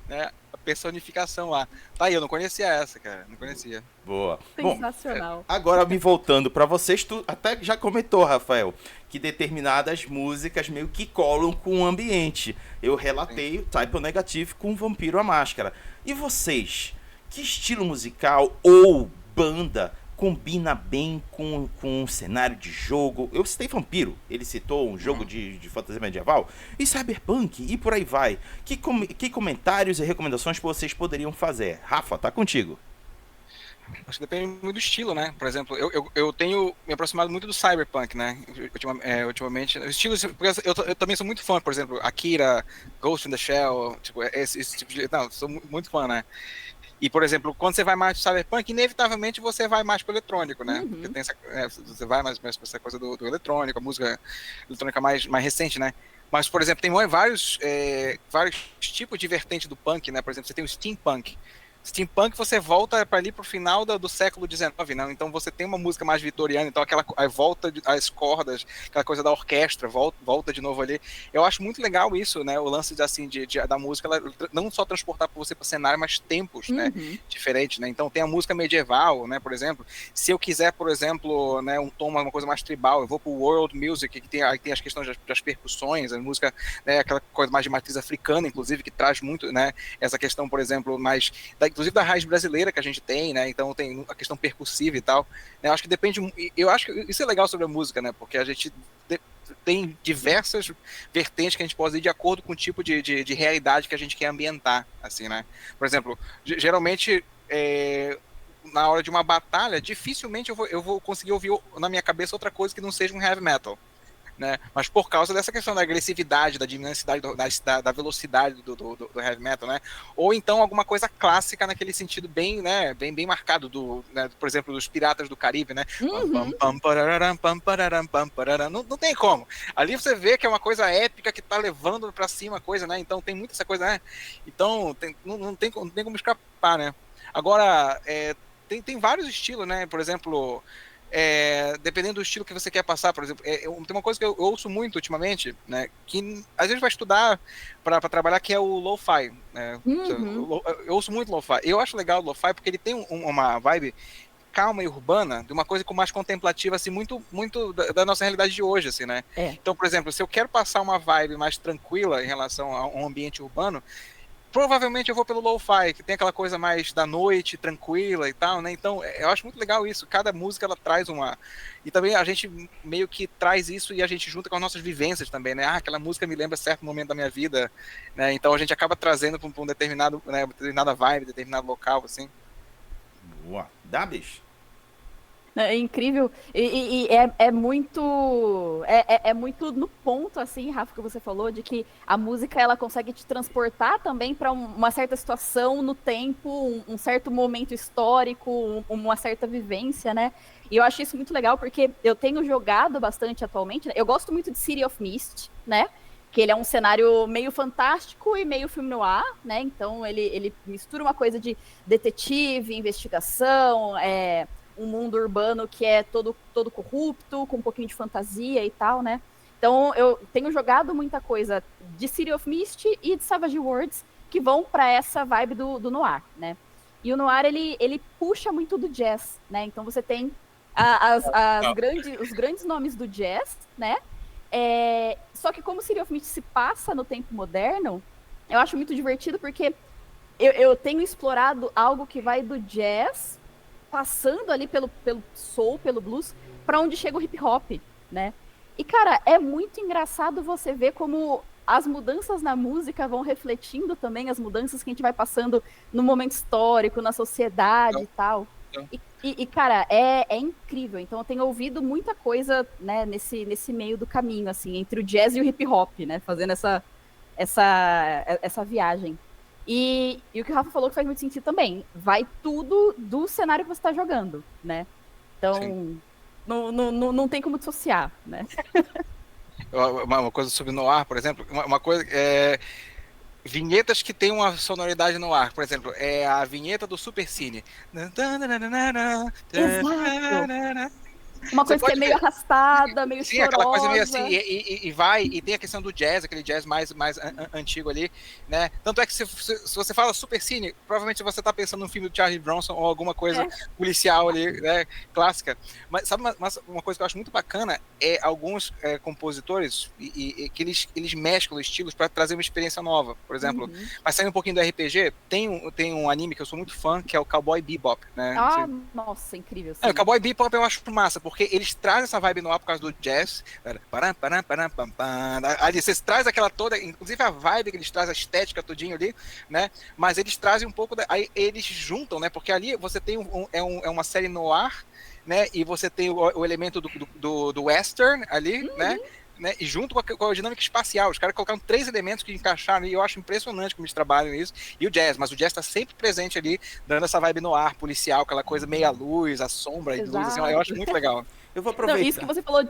né, a personificação lá. Tá aí, eu não conhecia essa, cara. Não conhecia. Boa. Bom, Sensacional. agora me voltando pra vocês, tu até já comentou, Rafael, que determinadas músicas meio que colam com o ambiente. Eu relatei o Type Negative com Vampiro à Máscara. E vocês? Que estilo musical ou banda combina bem com um cenário de jogo? Eu citei Vampiro, ele citou um jogo de fantasia medieval, e Cyberpunk, e por aí vai. Que comentários e recomendações que vocês poderiam fazer? Rafa, tá contigo. Acho que depende muito do estilo, né? Por exemplo, eu tenho me aproximado muito do Cyberpunk, né? Ultimamente. Estilos, porque eu também sou muito fã, por exemplo, Akira, Ghost in the Shell, tipo, esse tipo de. Não, sou muito fã, né? E, por exemplo, quando você vai mais pro Cyberpunk, inevitavelmente você vai mais pro eletrônico, né? Porque tem você vai mais pra essa coisa do eletrônico, a música eletrônica mais recente, né? Mas, por exemplo, tem vários tipos de vertente do punk, né? Por exemplo, você tem o steampunk. Steampunk você volta para ali pro final do século XIX, né? Então você tem uma música mais vitoriana, então a volta as cordas, aquela coisa da orquestra, volta de novo ali. Eu acho muito legal isso, né? O lance da música, ela não só transportar você para cenário, mas tempos, né? Diferentes, né? Então tem a música medieval, né? Por exemplo, se eu quiser, por exemplo, né, um tom, uma coisa mais tribal, eu vou pro world music, que tem as questões das percussões, a música, né? Aquela coisa mais de matriz africana, inclusive, que traz muito, né? Essa questão, por exemplo, mais inclusive da raiz brasileira que a gente tem, né? Então tem a questão percussiva e tal. Eu acho que depende. Eu acho que isso é legal sobre a música, né? Porque a gente tem diversas vertentes que a gente pode ir de acordo com o tipo de realidade que a gente quer ambientar, assim, né? Por exemplo, geralmente na hora de uma batalha, dificilmente eu vou conseguir ouvir na minha cabeça outra coisa que não seja um heavy metal. Né? Mas por causa dessa questão da agressividade, da dinamicidade, da velocidade do heavy metal, né? Ou então alguma coisa clássica naquele sentido bem, né, bem marcado, né, por exemplo, dos Piratas do Caribe, né? Não tem como. Ali você vê que é uma coisa épica que tá levando pra cima a coisa, né? Então tem muita essa coisa, né? Então não tem como escapar, né? Agora, tem vários estilos, né? Por exemplo... dependendo do estilo que você quer passar, por exemplo, tem uma coisa que eu ouço muito ultimamente, né, que às vezes vai estudar para trabalhar, que é o lo-fi, né? Eu ouço muito lo-fi. Eu acho legal o lo-fi porque ele tem uma vibe calma e urbana, de uma coisa com mais contemplativa, assim, muito da nossa realidade de hoje, assim, né? Então, por exemplo, se eu quero passar uma vibe mais tranquila em relação a um ambiente urbano, provavelmente eu vou pelo lo-fi, que tem aquela coisa mais da noite, tranquila e tal, né? Então, eu acho muito legal isso. Cada música, ela traz uma... E também a gente meio que traz isso e a gente junta com as nossas vivências também, né? Aquela música me lembra certo momento da minha vida, né? Então a gente acaba trazendo para um determinado, né, determinada vibe, determinado local, assim. Boa. Dabis? É incrível e é muito muito no ponto, assim, Rafa, que você falou, de que a música ela consegue te transportar também para uma certa situação no tempo, um certo momento histórico, uma certa vivência, né? E eu acho isso muito legal porque eu tenho jogado bastante atualmente, né? Eu gosto muito de City of Mist, né? Que ele é um cenário meio fantástico e meio filme noir, né? Então ele mistura uma coisa de detetive, investigação, um mundo urbano que é todo corrupto, com um pouquinho de fantasia e tal, né? Então eu tenho jogado muita coisa de City of Mist e de Savage Worlds que vão para essa vibe do noir, né? E o noir, ele puxa muito do jazz, né? Então você tem os grandes nomes do jazz, né? Só que como City of Mist se passa no tempo moderno, eu acho muito divertido porque eu tenho explorado algo que vai do jazz passando ali pelo soul, pelo blues, pra onde chega o hip hop, né? E, cara, é muito engraçado você ver como as mudanças na música vão refletindo também as mudanças que a gente vai passando no momento histórico, na sociedade e tal. Cara, é incrível. Então, eu tenho ouvido muita coisa, né, nesse meio do caminho, assim, entre o jazz e o hip hop, né, fazendo essa viagem. E o que o Rafa falou que faz muito sentido também. Vai tudo do cenário que você está jogando, né? Então, não tem como dissociar, né? Uma coisa sobre Noir, por exemplo, uma coisa vinhetas que tem uma sonoridade no ar, por exemplo, é a vinheta do Supercine. Exato. Uma Você coisa que é meio ver. arrastada, meio Sim, chorosa. aquela coisa meio assim, e vai, e tem a questão do jazz, aquele jazz mais antigo ali, né? Tanto é que se você fala Supercine, provavelmente você tá pensando num filme do Charlie Bronson ou alguma coisa policial ali, né? Clássica. Mas sabe uma coisa que eu acho muito bacana é alguns compositores que eles mesclam estilos para trazer uma experiência nova, por exemplo. Mas saindo um pouquinho do RPG, tem um anime que eu sou muito fã, que é o Cowboy Bebop, né? Nossa, incrível. O Cowboy Bebop eu acho massa, porque eles trazem essa vibe no ar por causa do jazz. Ali, vocês trazem aquela toda, inclusive a vibe que eles trazem, a estética todinho ali, né? Mas eles trazem um pouco, aí eles juntam, né? Porque ali você tem uma série no ar, né? E você tem o elemento do western ali, né? E junto com a dinâmica espacial, os caras colocaram 3 elementos que encaixaram e eu acho impressionante como eles trabalham isso. E o jazz, mas o jazz tá sempre presente ali, dando essa vibe no ar, policial, aquela coisa meia luz, a sombra e luz, assim, eu acho muito legal. Eu vou aproveitar. Isso que você falou...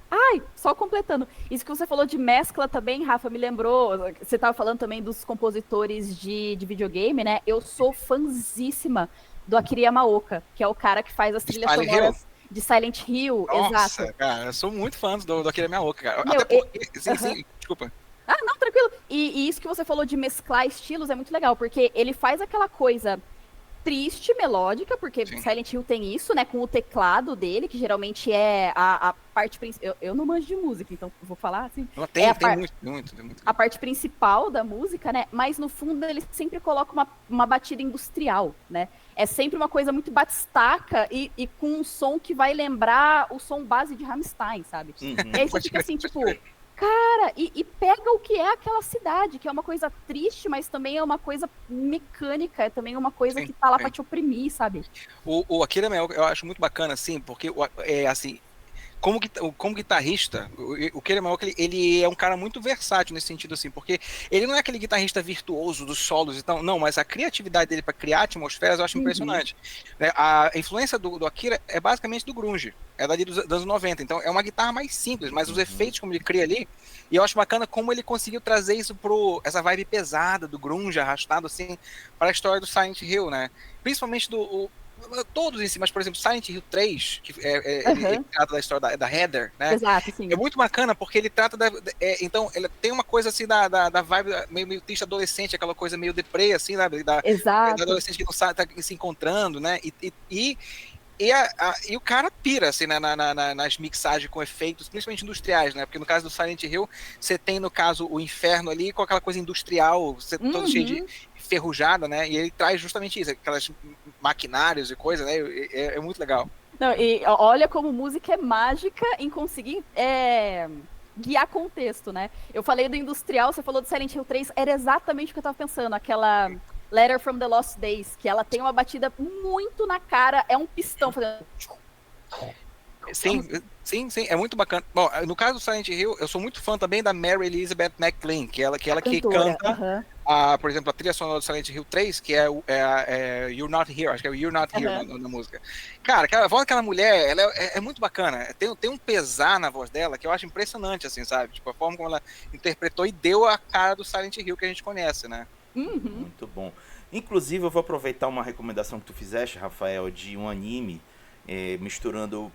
Ai, só completando. Isso que você falou de mescla também, Rafa, me lembrou. Você estava falando também dos compositores de videogame, né? Eu sou fãzíssima do Akira Yamaoka, que é o cara que faz as trilhas sonoras de Silent Hill. Nossa, exato. Cara, eu sou muito fã do Akira Yamaoka, cara. Meu, até porque... Sim, desculpa. Não, tranquilo. E isso que você falou de mesclar estilos é muito legal, porque ele faz aquela coisa triste, melódica, porque Silent Hill tem isso, né, com o teclado dele, que geralmente é a parte principal. Eu não manjo de música, então vou falar assim. Tem muito. A parte principal da música, né, mas no fundo ele sempre coloca uma batida industrial, né. É sempre uma coisa muito batistaca e com um som que vai lembrar o som base de Rammstein, sabe? E aí você fica assim, tipo... Cara, e pega o que é aquela cidade, que é uma coisa triste, mas também é uma coisa mecânica, é também uma coisa que tá lá pra te oprimir, sabe? O Akira Yamaoka eu acho muito bacana, assim, porque, assim, como guitarrista, o Akira Yamaoka, ele é um cara muito versátil nesse sentido, assim, porque ele não é aquele guitarrista virtuoso dos solos e tal, não, mas a criatividade dele para criar atmosferas eu acho impressionante. Né? A influência do Akira é basicamente do grunge, é dali dos anos 90, então é uma guitarra mais simples, mas os efeitos como ele cria ali, e eu acho bacana como ele conseguiu trazer isso essa vibe pesada do grunge, arrastado, assim, para a história do Silent Hill, né? Principalmente todos em si, mas por exemplo, Silent Hill 3, que ele trata da história da Heather, né? Exato, sim. É muito bacana porque ele trata então, ele tem uma coisa assim da vibe meio triste adolescente, aquela coisa meio deprê, assim, sabe? Da adolescente que não sabe, tá se encontrando, né? E o cara pira, assim, né, nas mixagens com efeitos, principalmente industriais, né? Porque no caso do Silent Hill, você tem, no caso, o inferno ali com aquela coisa industrial, todo cheio de ferrujada, né? E ele traz justamente isso, aquelas maquinários e coisas, né? É muito legal. Não, e olha como música é mágica em conseguir guiar contexto, né? Eu falei do industrial, você falou do Silent Hill 3, era exatamente o que eu tava pensando, aquela Letter from the Lost Days, que ela tem uma batida muito na cara, é um pistão fazendo... Sim, é muito bacana. Bom, no caso do Silent Hill, eu sou muito fã também da Mary Elizabeth McGlynn, que ela que canta, por exemplo, a trilha sonora do Silent Hill 3, que é You're Not Here, acho que é You're Not Here na música. Cara, a voz daquela mulher, ela é muito bacana. Tem um pesar na voz dela que eu acho impressionante, assim, sabe? Tipo, a forma como ela interpretou e deu a cara do Silent Hill que a gente conhece, né? Muito bom. Inclusive, eu vou aproveitar uma recomendação que tu fizeste, Rafael, de um anime misturando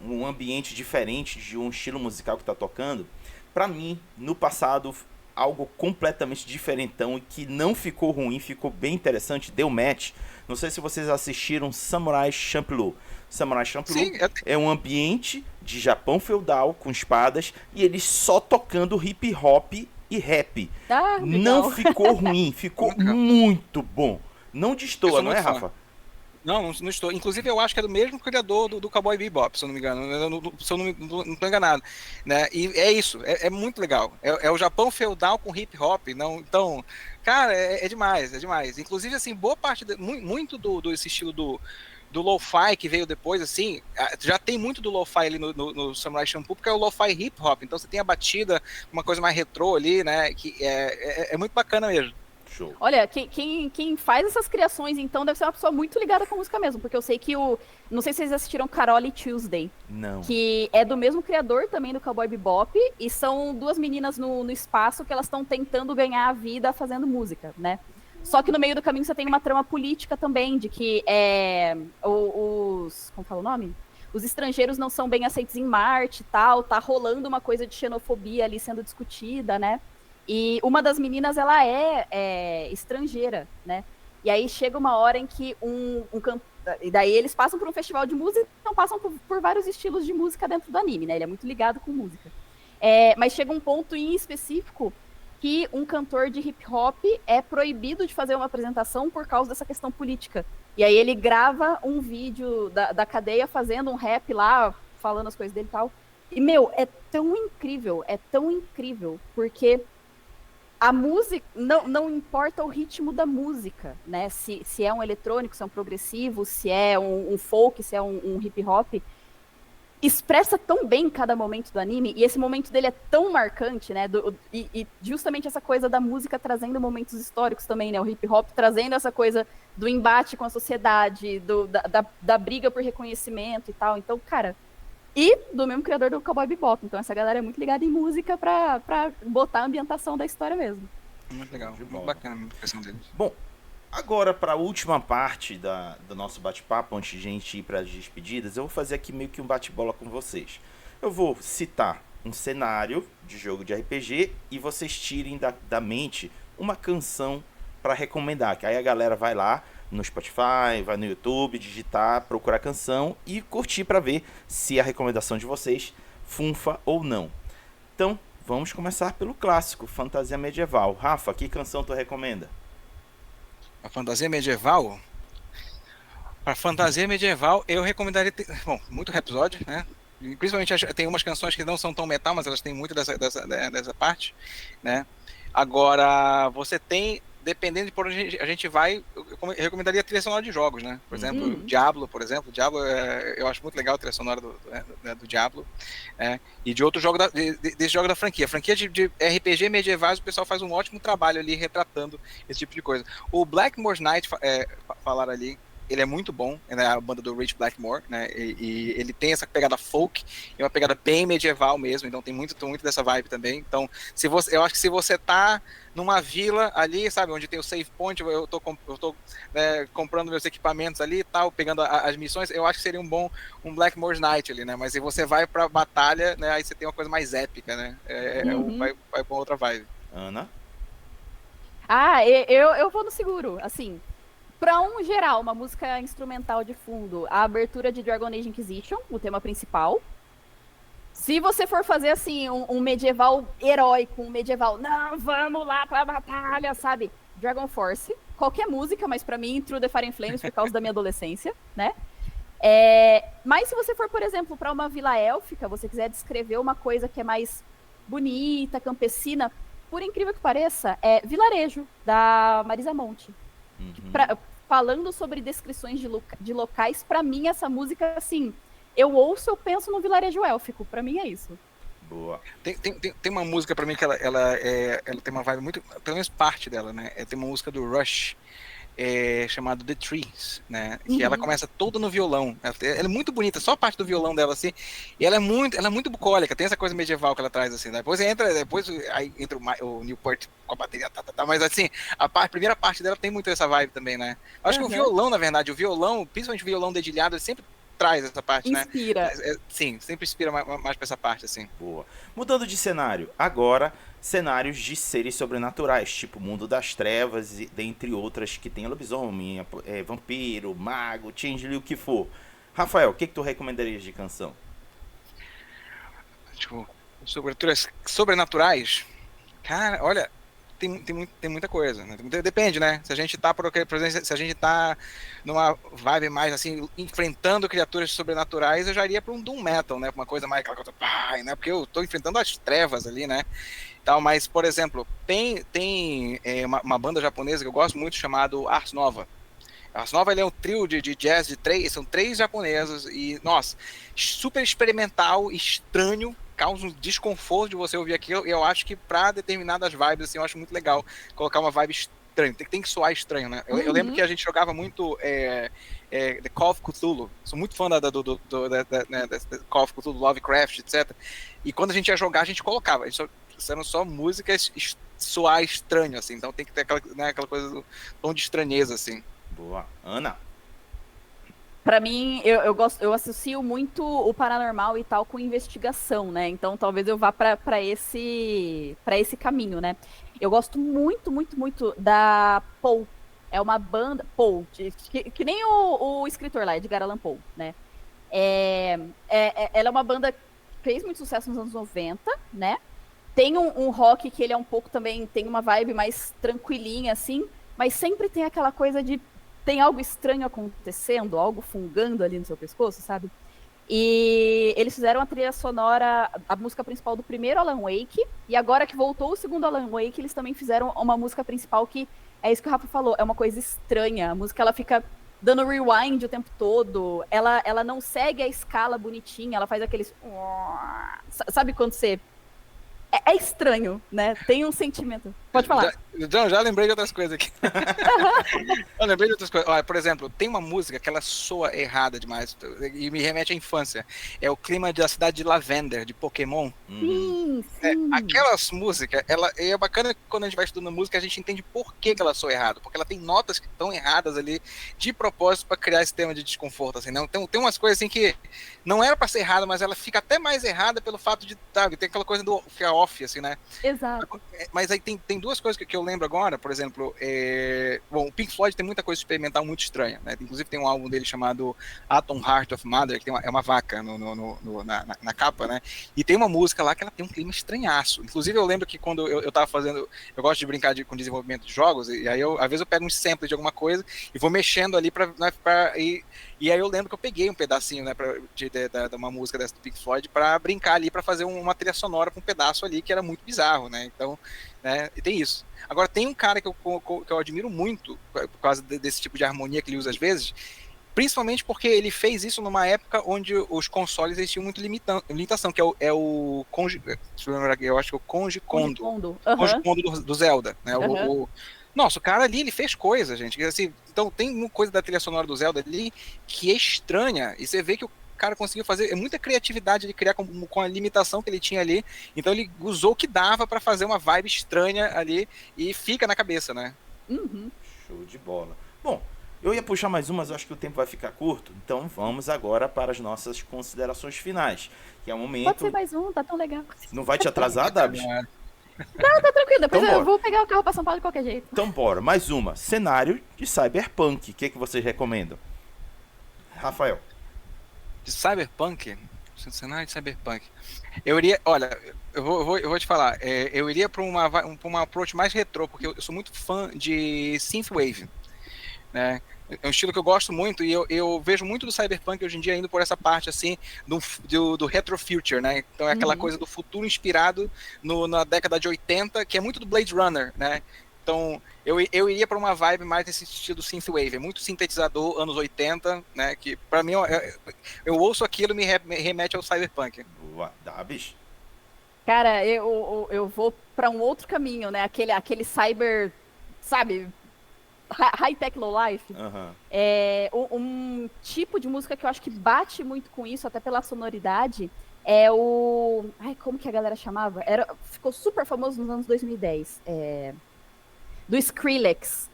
um ambiente diferente de um estilo musical que tá tocando. Pra mim, no passado, algo completamente diferentão e que não ficou ruim, ficou bem interessante, deu match. Não sei se vocês assistiram Samurai Champloo. Samurai Champloo é um ambiente de Japão feudal com espadas e eles só tocando hip hop e rap. Não ficou ruim, ficou muito bom. Não destoa, não é, Rafa? Não estou. Inclusive, eu acho que é do mesmo criador do Cowboy Bebop, se eu não me engano. Se eu não estou enganado. Né? E é isso, é muito legal. É o Japão feudal com hip hop. Não, então, cara, é demais, é demais. Inclusive, assim, boa parte, muito desse estilo do lo-fi que veio depois, assim, já tem muito do lo-fi ali no Samurai Champloo, porque é o lo-fi hip hop. Então você tem a batida, uma coisa mais retrô ali, né? Que é muito bacana mesmo. Show. Olha, quem faz essas criações, então, deve ser uma pessoa muito ligada com música mesmo, porque eu sei que não sei se vocês assistiram Carole Tuesday. Não. Que é do mesmo criador também do Cowboy Bebop, e são duas meninas no espaço que elas estão tentando ganhar a vida fazendo música, né? Só que no meio do caminho você tem uma trama política também, de que como fala o nome? Os estrangeiros não são bem aceitos em Marte e tal, tá rolando uma coisa de xenofobia ali sendo discutida, né? E uma das meninas, ela é estrangeira, né? E aí chega uma hora em que e daí eles passam por um festival de música, então passam por vários estilos de música dentro do anime, né? Ele é muito ligado com música. Mas chega um ponto em específico que um cantor de hip hop é proibido de fazer uma apresentação por causa dessa questão política. E aí ele grava um vídeo da cadeia fazendo um rap lá, falando as coisas dele e tal. E, meu, é tão incrível, porque a música, não importa o ritmo da música, né? Se é um eletrônico, se é um progressivo, se é um folk, se é um hip hop, expressa tão bem cada momento do anime, e esse momento dele é tão marcante, né? E justamente essa coisa da música trazendo momentos históricos também, né? O hip hop trazendo essa coisa do embate com a sociedade, da briga por reconhecimento e tal. Então, cara, e do mesmo criador do Cowboy Bebop. Então essa galera é muito ligada em música pra botar a ambientação da história mesmo. Muito legal, muito bacana a impressão deles. Bom, agora para a última parte do nosso bate-papo, antes de a gente ir para as despedidas, eu vou fazer aqui meio que um bate-bola com vocês. Eu vou citar um cenário de jogo de RPG e vocês tirem da mente uma canção para recomendar, que aí a galera vai lá no Spotify, vai no YouTube, digitar, procurar canção e curtir para ver se a recomendação de vocês funfa ou não. Então, vamos começar pelo clássico, fantasia medieval. Rafa, que canção tu recomenda? A fantasia medieval? Para fantasia medieval, eu recomendaria... Bom, muito Rhapsody, né? Principalmente tem umas canções que não são tão metal, mas elas têm muito dessa parte, né? Agora, você tem... Dependendo de por onde a gente vai, eu recomendaria a trilha sonora de jogos, né? Por exemplo, Diablo, por exemplo. Diablo, eu acho muito legal a trilha sonora do Diablo. E de outro jogo, desse jogo da franquia. A franquia de RPG medievais, o pessoal faz um ótimo trabalho ali retratando esse tipo de coisa. O Blackmore's Night, falaram ali, ele é muito bom, né, a banda do Rich Blackmore, né, e ele tem essa pegada folk, e uma pegada bem medieval mesmo, então tem muito dessa vibe também. Então, eu acho que se você tá numa vila ali, sabe, onde tem o save point, eu tô né, comprando meus equipamentos ali e tal, pegando as missões, eu acho que seria um Blackmore's Night ali, né, mas se você vai pra batalha, né, aí você tem uma coisa mais épica, né, vai com outra vibe. Ana? Eu vou no seguro, assim... Pra geral, uma música instrumental de fundo, a abertura de Dragon Age Inquisition, o tema principal. Se você for fazer, assim, um medieval heróico, um medieval, não, vamos lá pra batalha, sabe? Dragon Force, qualquer música, mas pra mim, Through the Fire and Flames, por causa da minha adolescência, né? Mas se você for, por exemplo, pra uma vila élfica, você quiser descrever uma coisa que é mais bonita, campesina, por incrível que pareça, é Vilarejo, da Marisa Monte. Falando sobre descrições de locais, pra mim essa música, assim, eu ouço, eu penso no vilarejo élfico, pra mim é isso. Boa. Tem uma música pra mim que ela tem uma vibe muito, pelo menos parte dela, né, tem uma música do Rush, chamado The Trees, né, que ela começa toda no violão, ela é muito bonita, só a parte do violão dela, assim, e ela é muito bucólica, tem essa coisa medieval que ela traz, assim, né? Depois aí entra o Newport com a bateria, mas assim, a primeira parte dela tem muito essa vibe também, né? Eu acho que o violão, na verdade, principalmente o violão dedilhado, ele sempre traz essa parte, inspira. Né? Sim, sempre inspira mais pra essa parte, assim. Boa. Mudando de cenário, agora cenários de seres sobrenaturais, tipo Mundo das Trevas, dentre outras que tem lobisomem, vampiro, mago, changeling, o que for. Rafael, o que tu recomendarias de canção? Tipo, sobrenaturais? Cara, olha, tem muita coisa, né? Depende, né? Se a gente tá, por exemplo, se a gente tá numa vibe mais assim, enfrentando criaturas sobrenaturais, eu já iria para um Doom Metal, né? Uma coisa mais, aquela coisa, pá, né? Porque eu tô enfrentando as trevas ali, né? Tal, mas, por exemplo, tem uma banda japonesa que eu gosto muito, chamado Ars Nova. Ars Nova, ele é um trio de jazz de são 3 japoneses e, nossa, super experimental, estranho, causa um desconforto de você ouvir aquilo, e eu acho que pra determinadas vibes, assim, eu acho muito legal colocar uma vibe estranha, tem que soar estranho, né? Eu lembro que a gente jogava muito The Call of Cthulhu, sou muito fã da Call of Cthulhu, Lovecraft, etc. E quando a gente ia jogar, a gente colocava, eram só músicas soar estranho, assim, então tem que ter aquela coisa do tom de estranheza, assim. Boa. Ana? Pra mim, eu associo muito o paranormal e tal com investigação, né? Então talvez eu vá pra esse caminho, né? Eu gosto muito, muito, muito da Poe. É uma banda. Poe, que nem o escritor lá, Edgar Allan Poe, né? Ela é uma banda que fez muito sucesso nos anos 90, né? Tem um rock que ele é um pouco também, tem uma vibe mais tranquilinha, assim, mas sempre tem aquela coisa de tem algo estranho acontecendo, algo fungando ali no seu pescoço, sabe? E eles fizeram a trilha sonora, a música principal do primeiro Alan Wake, e agora que voltou o segundo Alan Wake, eles também fizeram uma música principal que, é isso que o Rafa falou, é uma coisa estranha. A música, ela fica dando rewind o tempo todo, ela não segue a escala bonitinha, ela faz aqueles... Sabe quando você... É estranho, né? Tem um sentimento. Pode falar. Já lembrei de outras coisas aqui. Eu lembrei de outras coisas. Olha, por exemplo, tem uma música que ela soa errada demais e me remete à infância. É o clima da cidade de Lavender, de Pokémon. Sim, sim. Aquelas músicas, é bacana que quando a gente vai estudando música, a gente entende por que ela soa errada. Porque ela tem notas que estão erradas ali, de propósito, para criar esse tema de desconforto. Assim, não? Tem umas coisas assim que não era para ser errada, mas ela fica até mais errada pelo fato de, sabe, tem aquela coisa do ficar off, assim, né? Exato. Mas aí tem duas coisas que eu lembro agora, por exemplo, bom, o Pink Floyd tem muita coisa experimental muito estranha, né? Inclusive tem um álbum dele chamado Atom Heart of Mother, que é uma vaca na capa, né? E tem uma música lá que ela tem um clima estranhaço. Inclusive eu lembro que quando eu tava fazendo, eu gosto de brincar com desenvolvimento de jogos, e aí às vezes eu pego um sample de alguma coisa e vou mexendo ali e aí eu lembro que eu peguei um pedacinho, né, de uma música dessa do Pink Floyd pra brincar ali, pra fazer uma trilha sonora com um pedaço ali que era muito bizarro, né? Então, né, e tem isso. Agora, tem um cara que eu admiro muito por causa desse tipo de harmonia que ele usa às vezes, principalmente porque ele fez isso numa época onde os consoles eles tinham muita limitação, que é o eu acho que é o Koji Kondo. Koji Kondo do Zelda, né? Nossa, o cara ali, ele fez coisa, gente. Assim, então tem uma coisa da trilha sonora do Zelda ali que é estranha, e você vê que o cara conseguiu fazer muita criatividade de criar com a limitação que ele tinha ali. Então ele usou o que dava pra fazer uma vibe estranha ali e fica na cabeça, né? Uhum. Show de bola. Bom, eu ia puxar mais uma, mas eu acho que o tempo vai ficar curto. Então vamos agora para as nossas considerações finais. Que é o momento... Pode ser mais um, tá tão legal. Não vai te atrasar, Dabs? Não, tá tranquilo. Depois Então, eu vou pegar o carro pra São Paulo de qualquer jeito. Então bora, mais uma. Cenário de Cyberpunk. O que vocês recomendam? Rafael. De Cyberpunk? Cenário de Cyberpunk. Eu iria, olha, eu vou te falar, eu iria para uma approach mais retrô, porque eu sou muito fã de Synthwave, né? É um estilo que eu gosto muito e eu vejo muito do Cyberpunk hoje em dia indo por essa parte assim do retrofuture, né? Então é aquela coisa do futuro inspirado na década de 80, que é muito do Blade Runner, né? Então eu iria para uma vibe mais desse estilo Synthwave, é muito sintetizador, anos 80, né? Que para mim eu ouço aquilo e me remete ao Cyberpunk. Boa, Dabs. Cara, eu vou pra um outro caminho, né? Aquele cyber, sabe? High-tech low-life. É um tipo de música que eu acho que bate muito com isso, até pela sonoridade, é o... Ai, como que a galera chamava? Ficou super famoso nos anos 2010. Do Skrillex.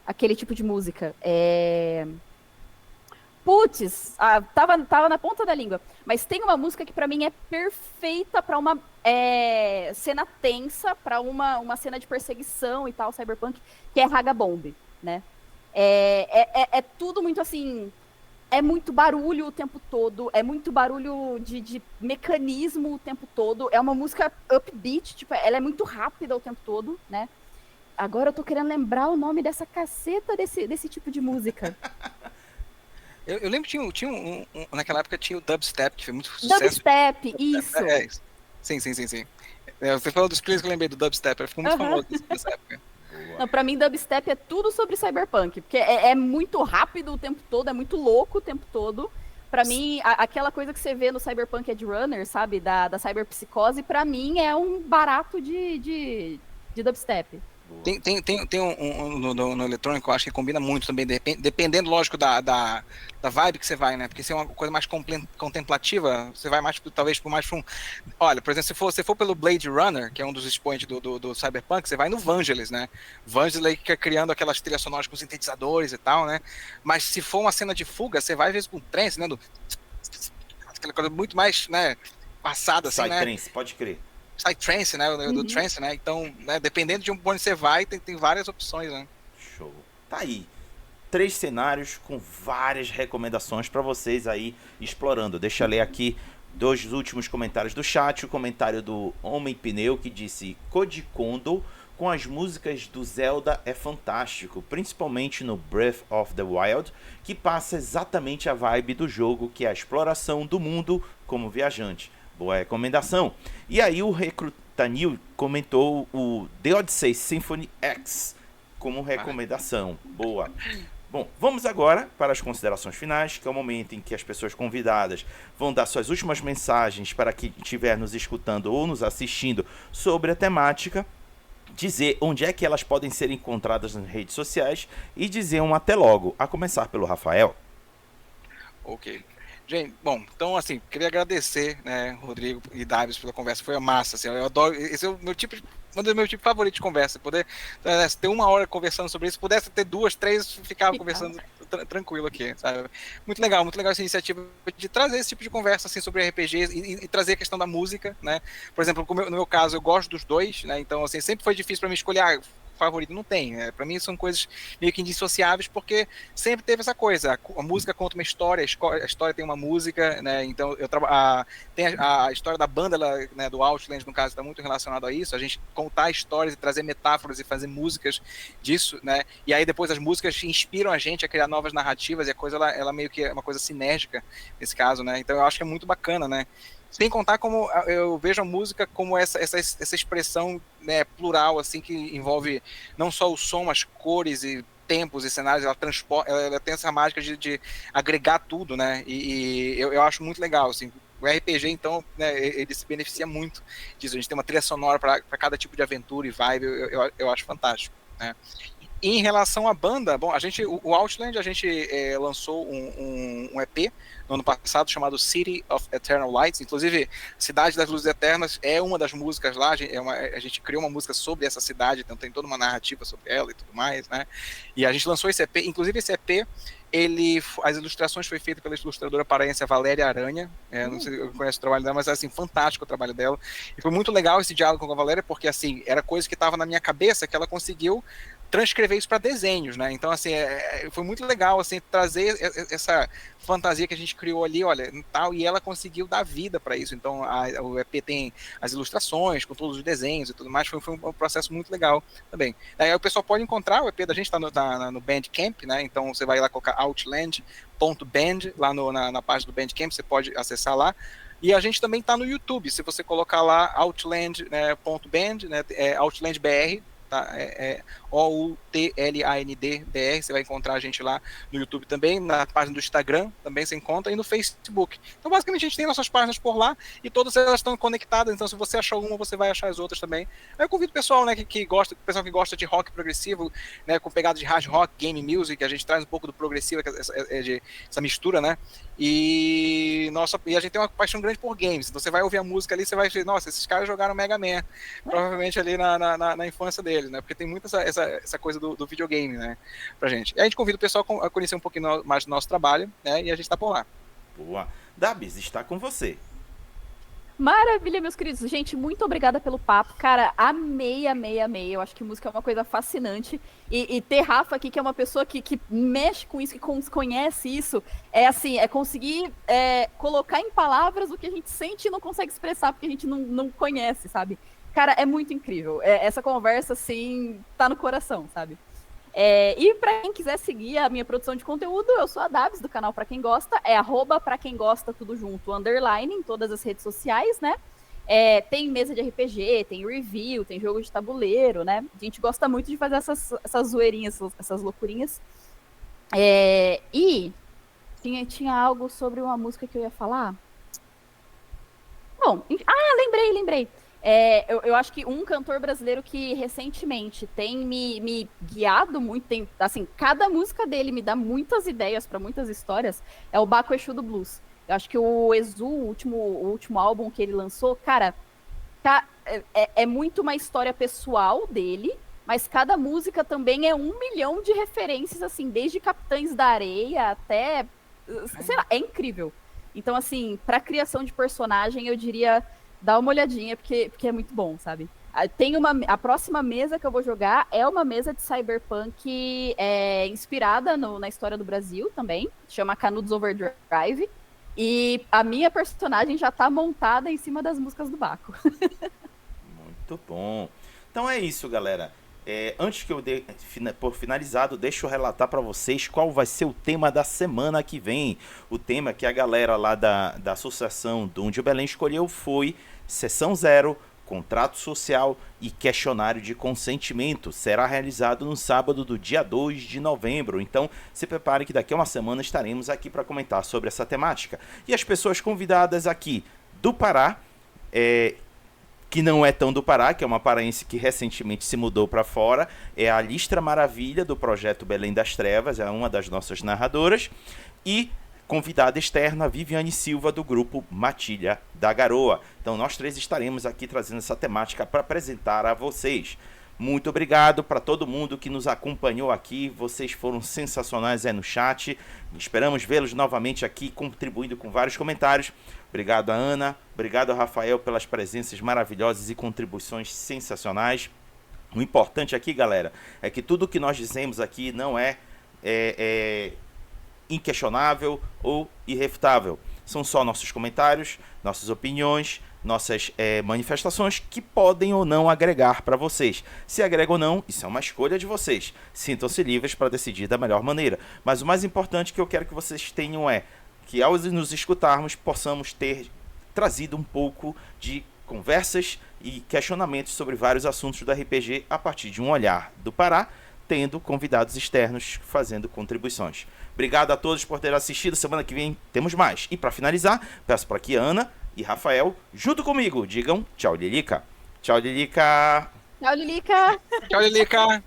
Aquele tipo de música. Putz, tava na ponta da língua. Mas tem uma música que pra mim é perfeita pra uma cena tensa, pra uma cena de perseguição e tal, cyberpunk, que é Raga Bomb, né? É tudo muito assim, é muito barulho o tempo todo, é muito barulho de mecanismo o tempo todo. É uma música upbeat, tipo, ela é muito rápida o tempo todo, né? Agora eu tô querendo lembrar o nome dessa caceta desse tipo de música. Eu lembro que naquela época tinha o dubstep, que foi muito sucesso. Dubstep, isso. Isso. Sim. Você falou dos clipes que eu lembrei do dubstep, ele ficou muito famoso nessa época. Não, pra mim, dubstep é tudo sobre cyberpunk, porque é muito rápido o tempo todo, é muito louco o tempo todo. Pra mim, aquela coisa que você vê no Cyberpunk Edge Runner, sabe, da cyberpsicose, pra mim é um barato de dubstep. Tem no eletrônico, eu acho que combina muito também, dependendo, lógico, da vibe que você vai, né? Porque se é uma coisa mais contemplativa, você vai mais, talvez, por mais um... Olha, por exemplo, se for pelo Blade Runner, que é um dos expoentes do Cyberpunk, você vai no Vangelis, né? Vangelis que é criando aquelas trilhas sonoras com sintetizadores e tal, né? Mas se for uma cena de fuga, você vai, às vezes, com trance, né? Aquela coisa muito mais, né? Passada, assim, né? Psytrance, pode crer. Psytrance, né? Do trance, né? Então, né, dependendo de onde você vai, tem várias opções, né? Show. Tá aí. 3 cenários com várias recomendações para vocês aí explorando. Deixa eu ler aqui 2 últimos comentários do chat. O comentário do Homem Pneu, que disse: Koji Kondo com as músicas do Zelda é fantástico, principalmente no Breath of the Wild, que passa exatamente a vibe do jogo, que é a exploração do mundo como viajante. Boa recomendação. E aí o Recrutanil comentou o The Odyssey Symphony X como recomendação. Boa. Bom, vamos agora para as considerações finais, que é o momento em que as pessoas convidadas vão dar suas últimas mensagens para quem estiver nos escutando ou nos assistindo sobre a temática, dizer onde é que elas podem ser encontradas nas redes sociais e dizer um até logo, a começar pelo Rafael. Ok. Gente, bom, então assim, queria agradecer, né, Rodrigo e Davis pela conversa, foi massa, assim, eu adoro, esse é o meu tipo, um dos meus tipos favoritos de conversa, poder ter 1 hora conversando sobre isso, pudesse ter 2, 3, ficava conversando tranquilo aqui, sabe? Muito legal essa iniciativa de trazer esse tipo de conversa, assim, sobre RPGs e trazer a questão da música, né, por exemplo, no meu caso, eu gosto dos dois, né, então, assim, sempre foi difícil para mim escolher, favorito não tem, né? Para mim são coisas meio que indissociáveis, porque sempre teve essa coisa, a música conta uma história, a história tem uma música, né? Então tem a história da banda, né, do Outland, no caso, está muito relacionado a isso, a gente contar histórias e trazer metáforas e fazer músicas disso, né? E aí depois as músicas inspiram a gente a criar novas narrativas, e a coisa ela meio que é uma coisa sinérgica nesse caso, né? Então eu acho que é muito bacana, né? Sem contar como eu vejo a música como essa expressão, né, plural, assim, que envolve não só o som, as cores e tempos e cenários, ela tem essa mágica de agregar tudo, né, e eu acho muito legal, assim. O RPG, então, né, ele se beneficia muito disso. A gente tem uma trilha sonora para cada tipo de aventura e vibe, eu acho fantástico, né. Em relação à banda, bom, o Outland, a gente lançou um EP no ano passado chamado City of Eternal Lights, inclusive Cidade das Luzes Eternas é uma das músicas lá, a gente criou uma música sobre essa cidade, então tem toda uma narrativa sobre ela e tudo mais, né, e a gente lançou esse EP, inclusive esse EP, as ilustrações foi feita pela ilustradora paraense Valéria Aranha, não sei se eu conheço o trabalho dela, mas é assim, fantástico o trabalho dela, e foi muito legal esse diálogo com a Valéria, porque assim, era coisa que estava na minha cabeça, que ela conseguiu transcrever isso para desenhos, né? Então, assim, foi muito legal, assim, trazer essa fantasia que a gente criou ali, olha, tal, e ela conseguiu dar vida para isso. Então, o EP tem as ilustrações, com todos os desenhos e tudo mais, foi um processo muito legal também. Aí o pessoal pode encontrar, o EP da gente tá no Bandcamp, né? Então, você vai lá colocar outland.band, lá na página do Bandcamp, você pode acessar lá. E a gente também tá no YouTube, se você colocar lá outland.band, né, Outland BR, tá? OUTLAND-BR, você vai encontrar a gente lá no YouTube também, na página do Instagram também você encontra, e no Facebook. Então, basicamente, a gente tem nossas páginas por lá, e todas elas estão conectadas, então se você achar uma, você vai achar as outras também. Aí eu convido o pessoal, né, o pessoal que gosta de rock progressivo, né, com pegada de hard rock, game music, a gente traz um pouco do progressivo, essa mistura, né, e a gente tem uma paixão grande por games, então você vai ouvir a música ali, você vai dizer, nossa, esses caras jogaram Mega Man, provavelmente ali na infância deles, né, porque tem muito essa coisa do videogame, né, pra gente. E a gente convida o pessoal a conhecer um pouquinho mais do nosso trabalho, né, e a gente tá por lá. Boa. Dabs, está com você. Maravilha, meus queridos. Gente, muito obrigada pelo papo. Cara, amei, amei, amei. Eu acho que música é uma coisa fascinante. E ter Rafa aqui, que é uma pessoa que mexe com isso, que conhece isso, é assim, é conseguir colocar em palavras o que a gente sente e não consegue expressar, porque a gente não conhece, sabe? Cara, é muito incrível. Essa conversa, assim, tá no coração, sabe? E para quem quiser seguir a minha produção de conteúdo, eu sou a Dabs, do canal Pra Quem Gosta, pra quem gosta, tudo junto, underline, em todas as redes sociais, né? Tem mesa de RPG, tem review, tem jogo de tabuleiro, né? A gente gosta muito de fazer essas zoeirinhas, essas loucurinhas. E tinha algo sobre uma música que eu ia falar? Bom, lembrei. Eu acho que um cantor brasileiro que recentemente tem me guiado muito, assim, cada música dele me dá muitas ideias para muitas histórias, é o Baco Exu do Blues. Eu acho que o Exu, o último álbum que ele lançou, cara, é muito uma história pessoal dele, mas cada música também é 1 milhão de referências, assim, desde Capitães da Areia até, sei lá, é incrível. Então, assim, pra criação de personagem, eu diria, dá uma olhadinha, porque é muito bom, sabe? A próxima mesa que eu vou jogar é uma mesa de cyberpunk inspirada na história do Brasil também, chama Canudos Overdrive, e a minha personagem já tá montada em cima das músicas do Baco. Muito bom. Então é isso, galera. Antes que eu dê por finalizado, deixa eu relatar para vocês qual vai ser o tema da semana que vem. O tema que a galera lá da Associação Dungeon Belém escolheu foi Sessão Zero, Contrato Social e Questionário de Consentimento. Será realizado no sábado do dia 2 de novembro. Então se prepare que daqui a uma semana estaremos aqui para comentar sobre essa temática. E as pessoas convidadas aqui do Pará, que não é tão do Pará, que é uma paraense que recentemente se mudou para fora, é a Listra Maravilha, do projeto Belém das Trevas, é uma das nossas narradoras, e convidada externa, Viviane Silva, do grupo Matilha da Garoa. Então nós três estaremos aqui trazendo essa temática para apresentar a vocês. Muito obrigado para todo mundo que nos acompanhou aqui, vocês foram sensacionais no chat, esperamos vê-los novamente aqui, contribuindo com vários comentários. Obrigado a Ana, obrigado a Rafael pelas presenças maravilhosas e contribuições sensacionais. O importante aqui, galera, é que tudo que nós dizemos aqui não é inquestionável ou irrefutável. São só nossos comentários, nossas opiniões, nossas manifestações que podem ou não agregar para vocês. Se agrega ou não, isso é uma escolha de vocês. Sintam-se livres para decidir da melhor maneira. Mas o mais importante que eu quero que vocês tenham que ao nos escutarmos, possamos ter trazido um pouco de conversas e questionamentos sobre vários assuntos do RPG a partir de um olhar do Pará, tendo convidados externos fazendo contribuições. Obrigado a todos por terem assistido. Semana que vem temos mais. E para finalizar, peço para que Ana e Rafael, junto comigo, digam tchau, Lilica. Tchau, Lilica. Tchau, Lilica. Tchau, Lilica.